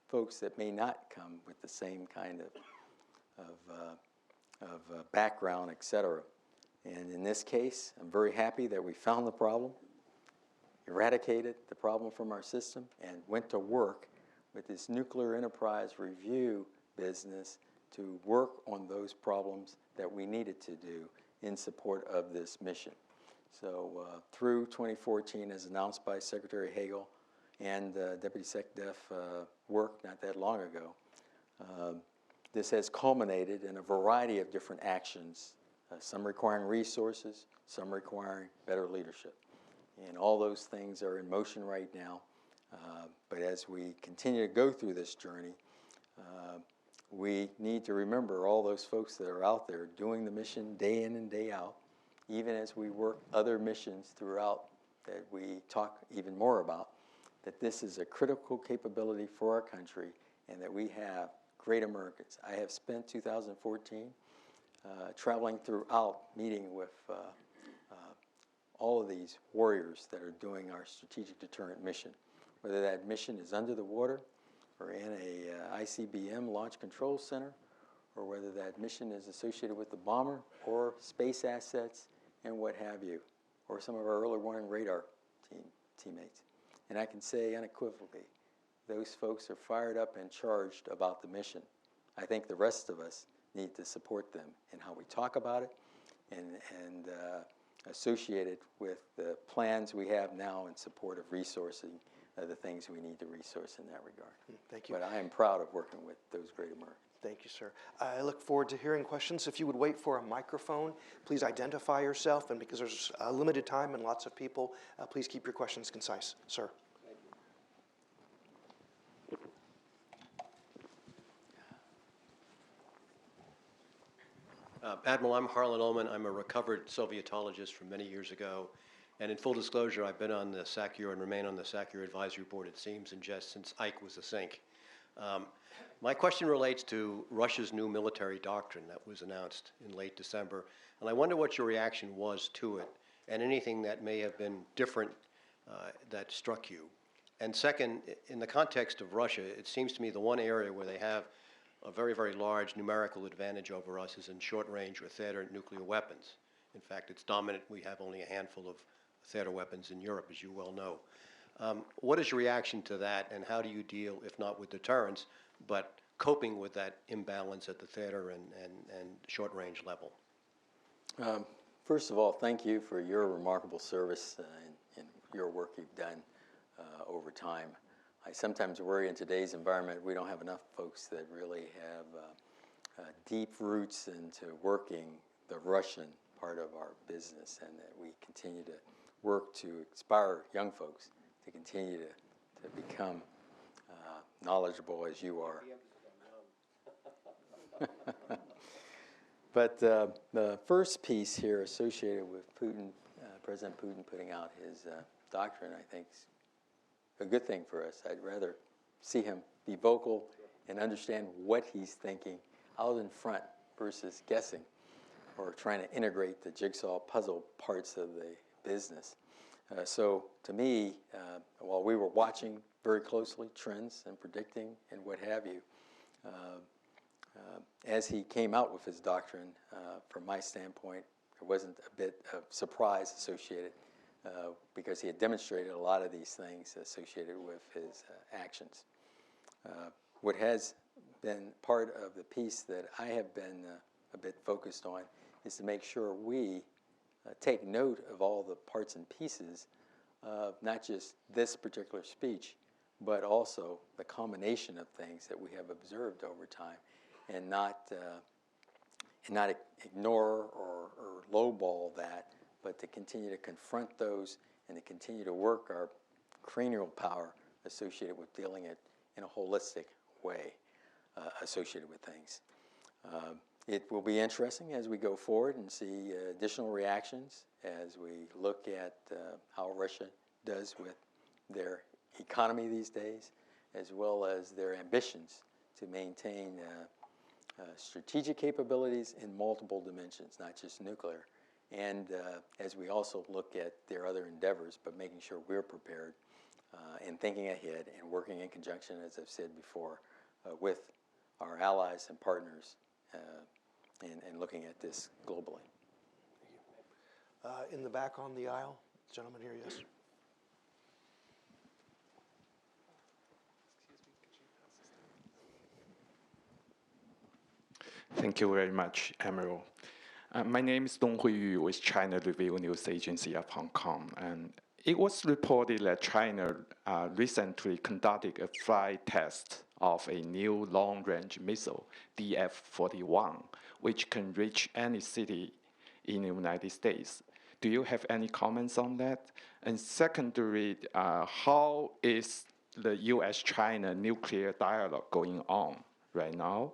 folks that may not come with the same kind of background, et cetera. And in this case, I'm very happy that we found the problem, eradicated the problem from our system, and went to work with this nuclear enterprise review business to work on those problems that we needed to do in support of this mission. So through 2014, as announced by Secretary Hagel and Deputy Sec Def work not that long ago, this has culminated in a variety of different actions, some requiring resources, some requiring better leadership. And all those things are in motion right now. But as we continue to go through this journey, we need to remember all those folks that are out there doing the mission day in and day out, even as we work other missions throughout that we talk even more about, that this is a critical capability for our country and that we have great Americans. I have spent 2014 traveling throughout, meeting with all of these warriors that are doing our strategic deterrent mission, whether that mission is under the water or in a ICBM launch control center, or whether that mission is associated with the bomber or space assets and what have you, or some of our early warning radar teammates. And I can say unequivocally, those folks are fired up and charged about the mission. I think the rest of us need to support them in how we talk about it and associate it with the plans we have now in support of resourcing the things we need to resource in that regard. Thank you. But I am proud of working with those great Americans. Thank you, sir. I look forward to hearing questions. If you would wait for a microphone, please identify yourself, and because there's a limited time and lots of people, please keep your questions concise. Sir. Admiral, I'm Harlan Ullman. I'm a recovered Sovietologist from many years ago. And in full disclosure, I've been on the SACEUR and remain on the SACEUR Advisory Board, it seems, and just since Ike was a sink. My question relates to Russia's new military doctrine that was announced in late December. And I wonder what your reaction was to it and anything that may have been different that struck you. And second, in the context of Russia, it seems to me the one area where they have a very, very large numerical advantage over us is in short-range or theater nuclear weapons. In fact, it's dominant. We have only a handful of theater weapons in Europe, as you well know. What is your reaction to that, and how do you deal, if not with deterrence, but coping with that imbalance at the theater and short-range level? First of all, thank you for your remarkable service and your work you've done over time. I sometimes worry in today's environment we don't have enough folks that really have deep roots into working the Russian part of our business, and that we continue to work to inspire young folks to continue to become knowledgeable as you are. But the first piece here associated with Putin, President Putin putting out his doctrine, I think is a good thing for us. I'd rather see him be vocal and understand what he's thinking out in front versus guessing or trying to integrate the jigsaw puzzle parts of the business. So to me, while we were watching very closely trends and predicting and what have you, as he came out with his doctrine, from my standpoint, there wasn't a bit of surprise associated because he had demonstrated a lot of these things associated with his actions. What has been part of the piece that I have been a bit focused on is to make sure we take note of all the parts and pieces of not just this particular speech, but also the combination of things that we have observed over time, and not ignore or lowball that, but to continue to confront those and to continue to work our cranial power associated with dealing it in a holistic way associated with things. It will be interesting as we go forward and see additional reactions as we look at how Russia does with their economy these days, as well as their ambitions to maintain strategic capabilities in multiple dimensions, not just nuclear. And as we also look at their other endeavors, but making sure we're prepared and thinking ahead and working in conjunction, as I've said before, with our allies and partners and looking at this globally. In the back on the aisle, gentleman here, yes. Thank you very much, Admiral. My name is Dong Huiyu with China Review News Agency of Hong Kong. And it was reported that China recently conducted a flight test of a new long-range missile, DF-41, which can reach any city in the United States. Do you have any comments on that? And secondly, how is the U.S.-China nuclear dialogue going on right now?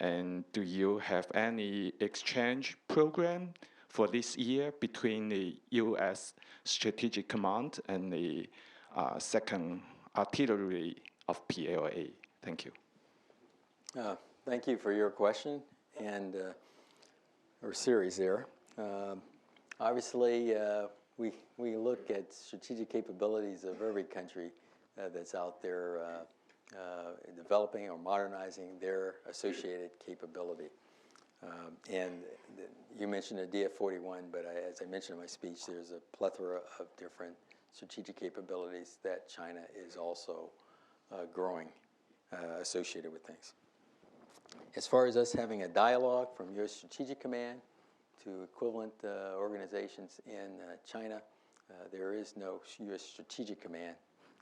And do you have any exchange program for this year between the U.S. Strategic Command and the 2nd Artillery of PLA? Thank you. Thank you for your question and or series there. Obviously, we look at strategic capabilities of every country that's out there developing or modernizing their associated capability. And you mentioned a DF-41, but as I mentioned in my speech, there's a plethora of different strategic capabilities that China is also growing associated with things. As far as us having a dialogue from U.S. Strategic Command to equivalent organizations in China, there is no U.S. Strategic Command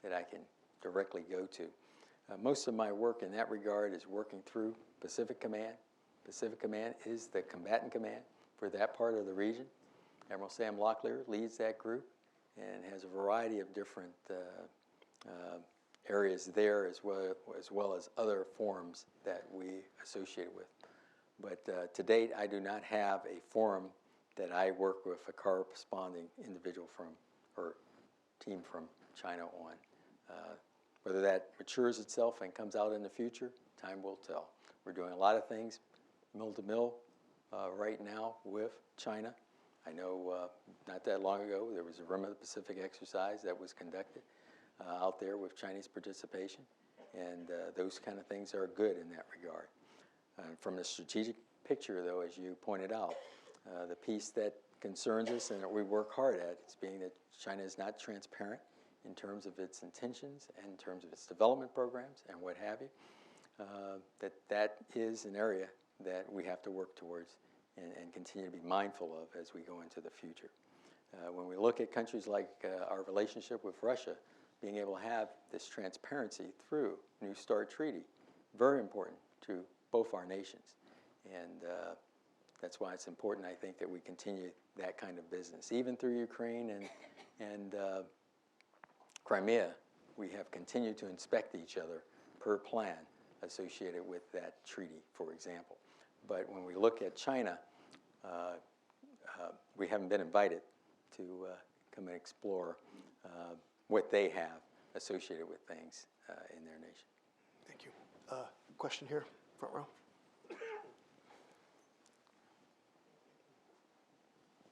that I can directly go to. Most of my work in that regard is working through Pacific Command. Pacific Command is the combatant command for that part of the region. Admiral Sam Locklear leads that group and has a variety of different areas there as well as other forums that we associate with. But to date, I do not have a forum that I work with a corresponding individual from or team from China on. Whether that matures itself and comes out in the future, time will tell. We're doing a lot of things mill to mill right now with China. I know not that long ago there was a Rim of the Pacific exercise that was conducted out there with Chinese participation, and those kind of things are good in that regard. From the strategic picture, though, as you pointed out, the piece that concerns us and that we work hard at is being that China is not transparent in terms of its intentions and in terms of its development programs and what have you. that is an area that we have to work towards and continue to be mindful of as we go into the future. When we look at countries like our relationship with Russia, being able to have this transparency through New START Treaty, very important to both our nations. And that's why it's important, I think, that we continue that kind of business. Even through Ukraine and Crimea, we have continued to inspect each other per plan associated with that treaty, for example. But when we look at China, we haven't been invited to come and explore what they have associated with things in their nation. Thank you. Question here, front row.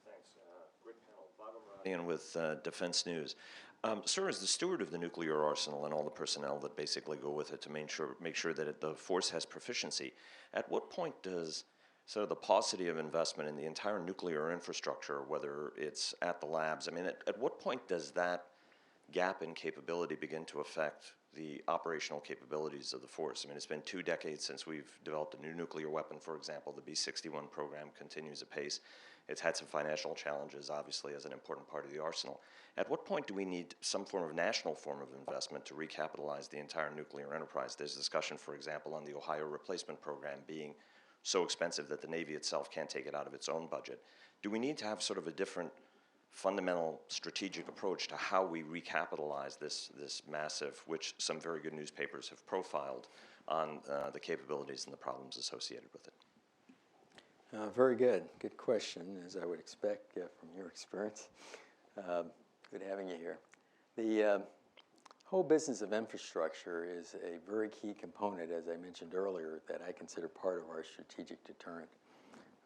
Thanks. Great panel. Bob Amrani with Defense News. Sir, as the steward of the nuclear arsenal and all the personnel that basically go with it to make sure that the force has proficiency, at what point does sort of the paucity of investment in the entire nuclear infrastructure, whether it's at the labs, I mean, at what point does that gap in capability begin to affect the operational capabilities of the force? I mean, it's been 2 decades since we've developed a new nuclear weapon, for example. The B-61 program continues apace. It's had some financial challenges, obviously, as an important part of the arsenal. At what point do we need some form of national form of investment to recapitalize the entire nuclear enterprise? There's discussion, for example, on the Ohio replacement program being so expensive that the Navy itself can't take it out of its own budget. Do we need to have sort of a different fundamental strategic approach to how we recapitalize this massive, which some very good newspapers have profiled on the capabilities and the problems associated with it? Very good. Good question, as I would expect from your experience. Good having you here. The whole business of infrastructure is a very key component, as I mentioned earlier, that I consider part of our strategic deterrent.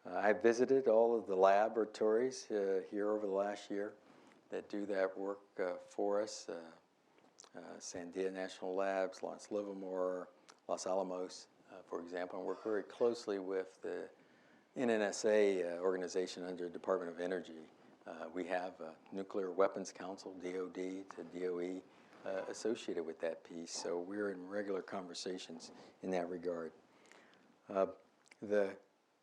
I visited all of the laboratories here over the last year that do that work for us. Sandia National Labs, Lawrence Livermore, Los Alamos, for example, and work very closely with the NNSA organization under the Department of Energy. We have a Nuclear Weapons Council, DOD to DOE, associated with that piece, so we're in regular conversations in that regard. The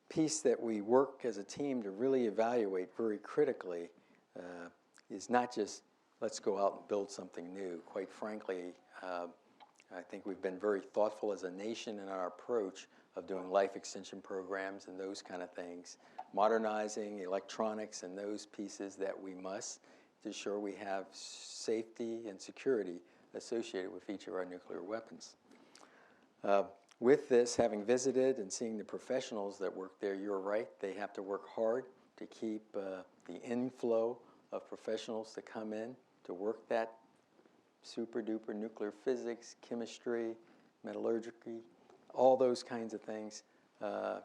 piece that we work as a team to really evaluate very critically is not just let's go out and build something new. Quite frankly, I think we've been very thoughtful as a nation in our approach of doing life extension programs and those kind of things, modernizing electronics and those pieces that we must to ensure we have safety and security associated with each of our nuclear weapons. With this, having visited and seeing the professionals that work there, you're right, they have to work hard to keep the inflow of professionals to come in to work that super duper nuclear physics, chemistry, metallurgy, all those kinds of things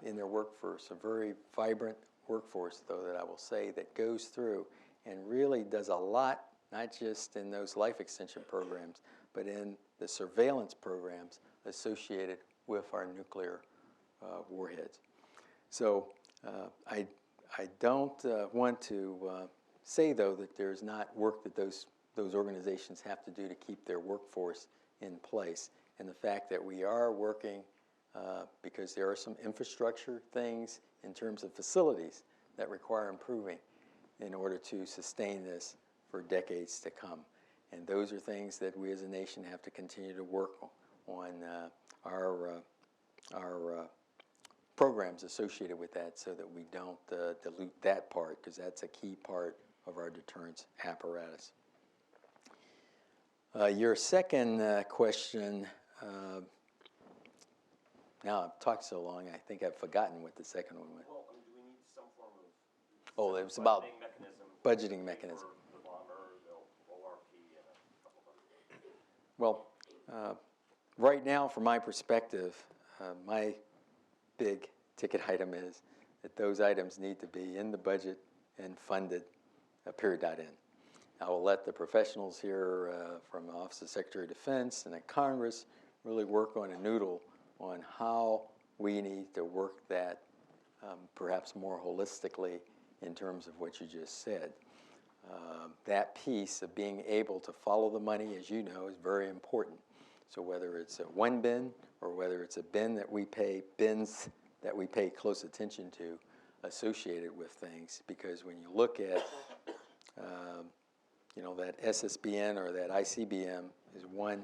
in their workforce. A very vibrant workforce, though, that I will say, that goes through and really does a lot, not just in those life extension programs, but in the surveillance programs associated with our nuclear warheads. So I don't want to say, though, that there's not work that those organizations have to do to keep their workforce in place. And the fact that we are working, because there are some infrastructure things in terms of facilities that require improving in order to sustain this for decades to come. And those are things that we as a nation have to continue to work on our programs associated with that so that we don't dilute that part, because that's a key part of our deterrence apparatus. Your second question, now I've talked so long, I think I've forgotten what the second one was. Well, do we need some form of it was about budgeting mechanism. For the bomber, the ORP, and a couple of other things? Well, right now, from my perspective, my big ticket item is that those items need to be in the budget and funded, period, end. I will let the professionals here from the Office of Secretary of Defense and at Congress really work on a noodle on how we need to work that perhaps more holistically in terms of what you just said. That piece of being able to follow the money, as you know, is very important. So whether it's a one bin or whether it's a bins that we pay close attention to associated with things, because when you look at that SSBN or that ICBM is one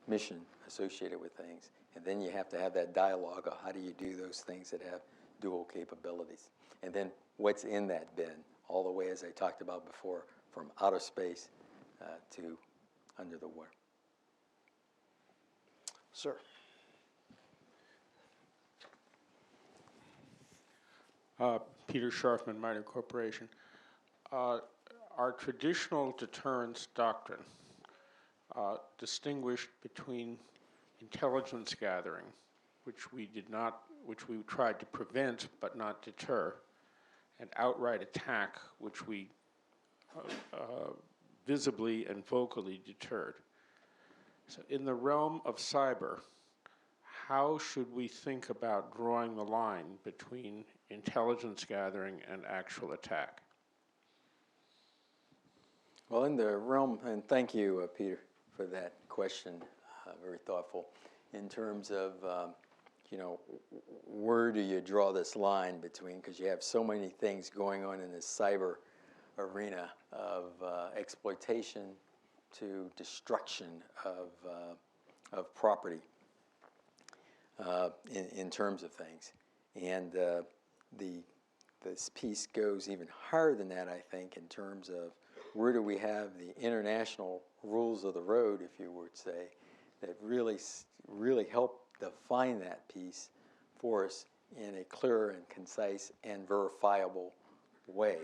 mission associated with things, and then you have to have that dialogue of how do you do those things that have dual capabilities, and then what's in that bin, all the way, as I talked about before, from outer space to under the water. Sir. Peter Scharfman, Minor Corporation. Our traditional deterrence doctrine distinguished between intelligence gathering, which we tried to prevent but not deter, and outright attack, which we visibly and vocally deterred. So in the realm of cyber, how should we think about drawing the line between intelligence gathering and actual attack? Well, in the realm, and thank you, Peter, for that question, very thoughtful, in terms of, where do you draw this line between, because you have so many things going on in this cyber arena of exploitation to destruction of property in terms of things. And this piece goes even higher than that, I think, in terms of where do we have the international rules of the road, if you would say, that really help define that piece for us in a clear and concise and verifiable way.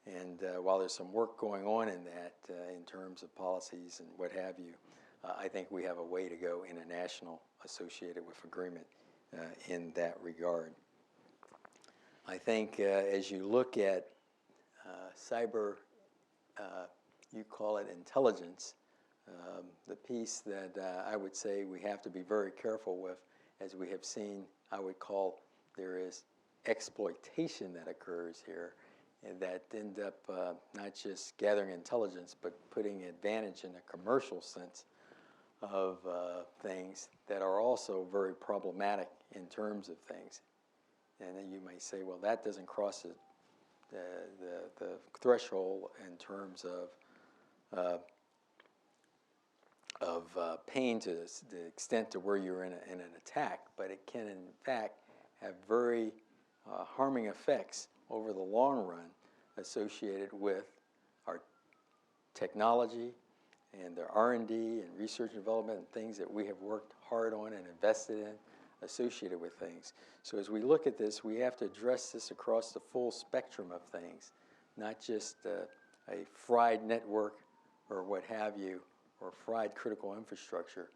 And while there's some work going on in that in terms of policies and what have you, I think we have a way to go international associated with agreement in that regard. I think as you look at cyber, you call it intelligence, the piece that I would say we have to be very careful with, as we have seen, I would call there is exploitation that occurs here, and that end up not just gathering intelligence, but putting advantage in a commercial sense of things that are also very problematic in terms of things. And then you may say, well, that doesn't cross the threshold in terms of pain to the extent to where you're in an attack, but it can in fact have very harming effects over the long run associated with our technology and the R&D and research and development and things that we have worked hard on and invested in associated with things. So as we look at this, we have to address this across the full spectrum of things, not just a fried network or what have you, or fried critical infrastructure,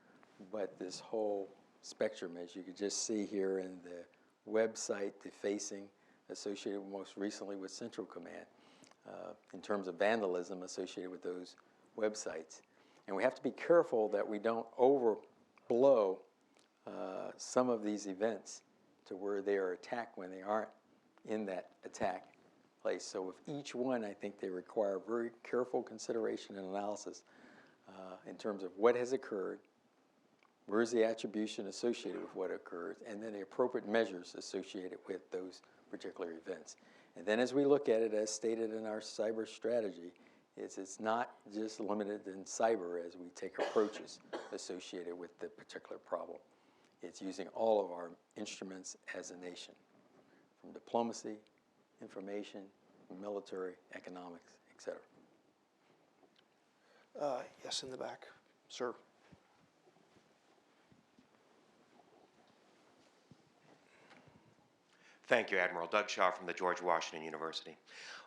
but this whole spectrum, as you could just see here in the website defacing associated most recently with Central Command, in terms of vandalism associated with those websites. And we have to be careful that we don't overblow some of these events to where they are attacked when they aren't in that attack place. So with each one, I think they require very careful consideration and analysis in terms of what has occurred, where's the attribution associated with what occurred, and then the appropriate measures associated with those particular events. And then as we look at it, as stated in our cyber strategy, it's not just limited in cyber as we take approaches associated with the particular problem. It's using all of our instruments as a nation, from diplomacy, information, military, economics, etc. Yes, in the back, sir. Thank you, Admiral. Doug Shaw from the George Washington University.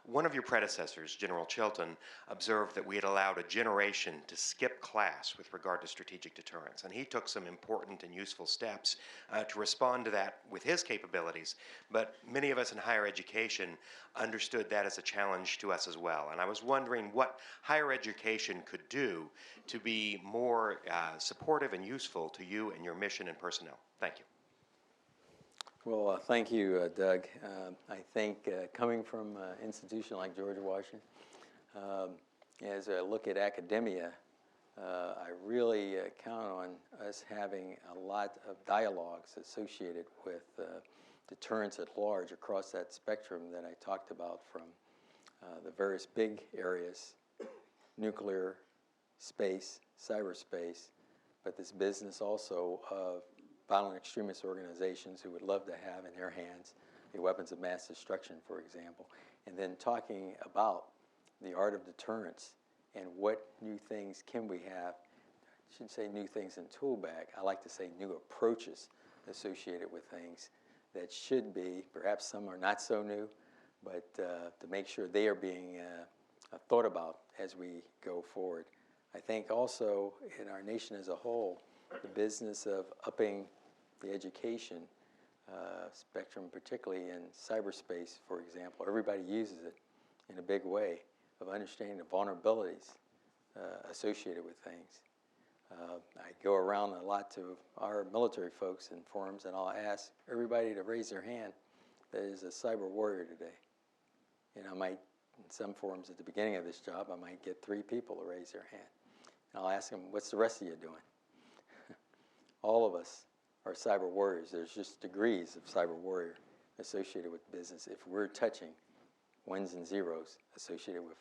One of your predecessors, General Chilton, observed that we had allowed a generation to skip class with regard to strategic deterrence, and he took some important and useful steps to respond to that with his capabilities. But many of us in higher education understood that as a challenge to us as well. And I was wondering what higher education could do to be more supportive and useful to you and your mission and personnel. Thank you. Well, thank you, Doug. I think coming from an institution like George Washington, as I look at academia, I really count on us having a lot of dialogues associated with deterrence at large across that spectrum that I talked about, from the various big areas, nuclear, space, cyberspace, but this business also of violent extremist organizations who would love to have in their hands the weapons of mass destruction, for example, and then talking about the art of deterrence and what new things can we have. I shouldn't say new things in tool bag. I like to say new approaches associated with things that should be, perhaps some are not so new, but to make sure they are being thought about as we go forward. I think also in our nation as a whole, the business of upping the education spectrum, particularly in cyberspace, for example, everybody uses it in a big way, of understanding the vulnerabilities associated with things. I go around a lot to our military folks in forums, and I'll ask everybody to raise their hand that is a cyber warrior today. And I might, in some forums at the beginning of this job, I might get 3 people to raise their hand. And I'll ask them, what's the rest of you doing? All of us are cyber warriors. There's just degrees of cyber warrior associated with business if we're touching ones and zeros associated with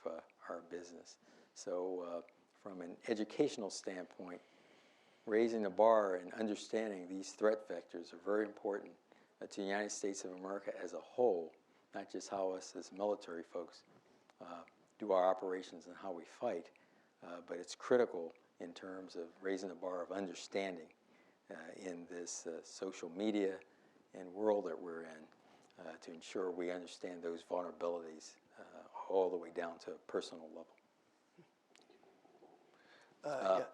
our business. So from an educational standpoint, raising the bar and understanding these threat vectors are very important to the United States of America as a whole, not just how us as military folks do our operations and how we fight, but it's critical in terms of raising the bar of understanding in this social media and world that we're in to ensure we understand those vulnerabilities all the way down to a personal level.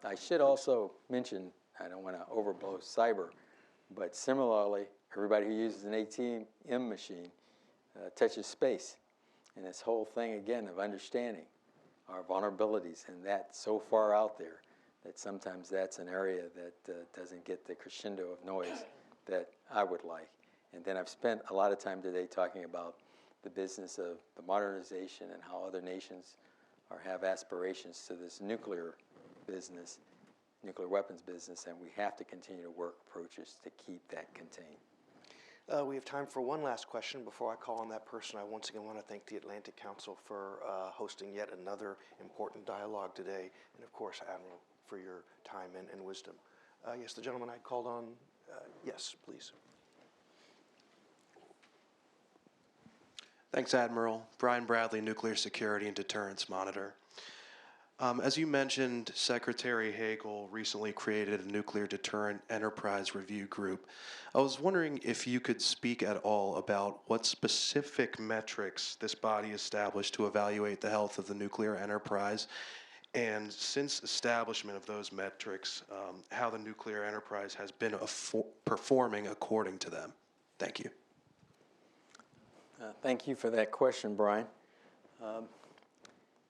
I should also mention, I don't want to overblow cyber, but similarly, everybody who uses an ATM machine touches space. And this whole thing, again, of understanding our vulnerabilities, and that's so far out there that sometimes that's an area that doesn't get the crescendo of noise that I would like. And then I've spent a lot of time today talking about the business of the modernization and how other nations have aspirations to this nuclear business, nuclear weapons business, and we have to continue to work approaches to keep that contained. We have time for one last question before I call on that person. I once again want to thank the Atlantic Council for hosting yet another important dialogue today, and of course, Admiral, for your time and wisdom. Yes, the gentleman I called on, yes, please. Thanks, Admiral. Brian Bradley, Nuclear Security and Deterrence Monitor. As you mentioned, Secretary Hagel recently created a Nuclear Deterrent Enterprise Review Group. I was wondering if you could speak at all about what specific metrics this body established to evaluate the health of the nuclear enterprise, and since establishment of those metrics, how the nuclear enterprise has been performing according to them. Thank you. Thank you for that question, Brian.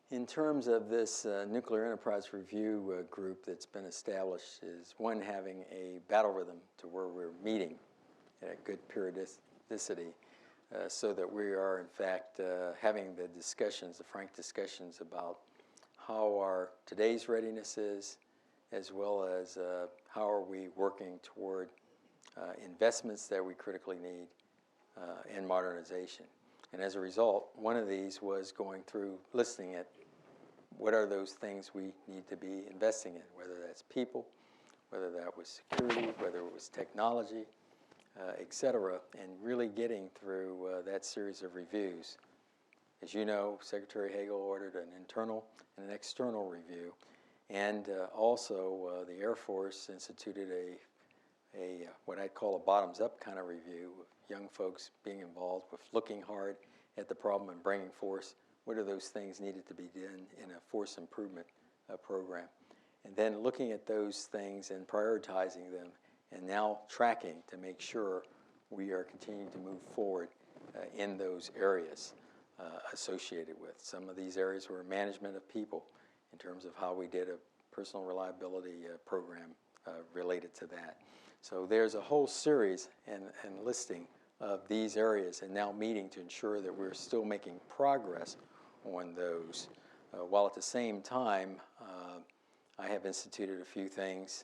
In terms of this Nuclear Enterprise Review Group that's been established, is one, having a battle rhythm to where we're meeting at a good periodicity so that we are, in fact, having the discussions, the frank discussions about how our today's readiness is, as well as how are we working toward investments that we critically need in modernization. And as a result, one of these was going through listing it. What are those things we need to be investing in, whether that's people, whether that was security, whether it was technology, et cetera, and really getting through that series of reviews. As you know, Secretary Hagel ordered an internal and an external review, and also the Air Force instituted a what I'd call a bottoms-up kind of review, with young folks being involved with looking hard at the problem and bringing forth what are those things needed to be done in a force improvement program. And then looking at those things and prioritizing them, and now tracking to make sure we are continuing to move forward in those areas associated with. Some of these areas were management of people in terms of how we did a personal reliability program related to that. So there's a whole series and listing of these areas, and now meeting to ensure that we're still making progress on those, while at the same time I have instituted a few things,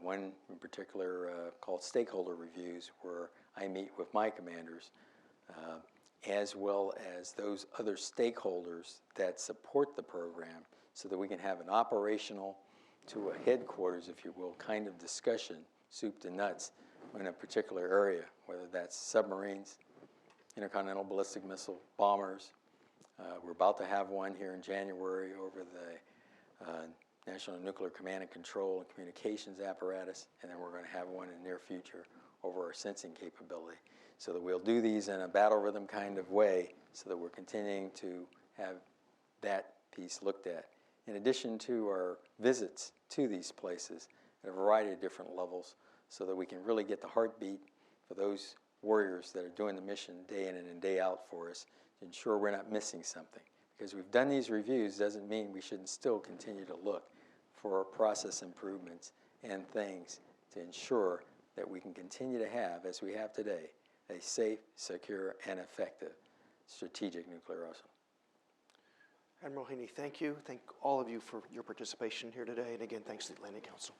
one in particular called stakeholder reviews, where I meet with my commanders, as well as those other stakeholders that support the program, so that we can have an operational to a headquarters, if you will, kind of discussion, soup to nuts, in a particular area, whether that's submarines, intercontinental ballistic missile bombers. We're about to have one here in January over the National Nuclear Command and Control and Communications apparatus, and then we're going to have one in the near future over our sensing capability. So that we'll do these in a battle rhythm kind of way, so that we're continuing to have that piece looked at. In addition to our visits to these places at a variety of different levels, so that we can really get the heartbeat for those warriors that are doing the mission day in and day out for us, to ensure we're not missing something. Because we've done these reviews doesn't mean we shouldn't still continue to look for process improvements and things to ensure that we can continue to have, as we have today, a safe, secure, and effective strategic nuclear arsenal. Admiral Haney, thank you. Thank all of you for your participation here today. And again, thanks to the Atlantic Council.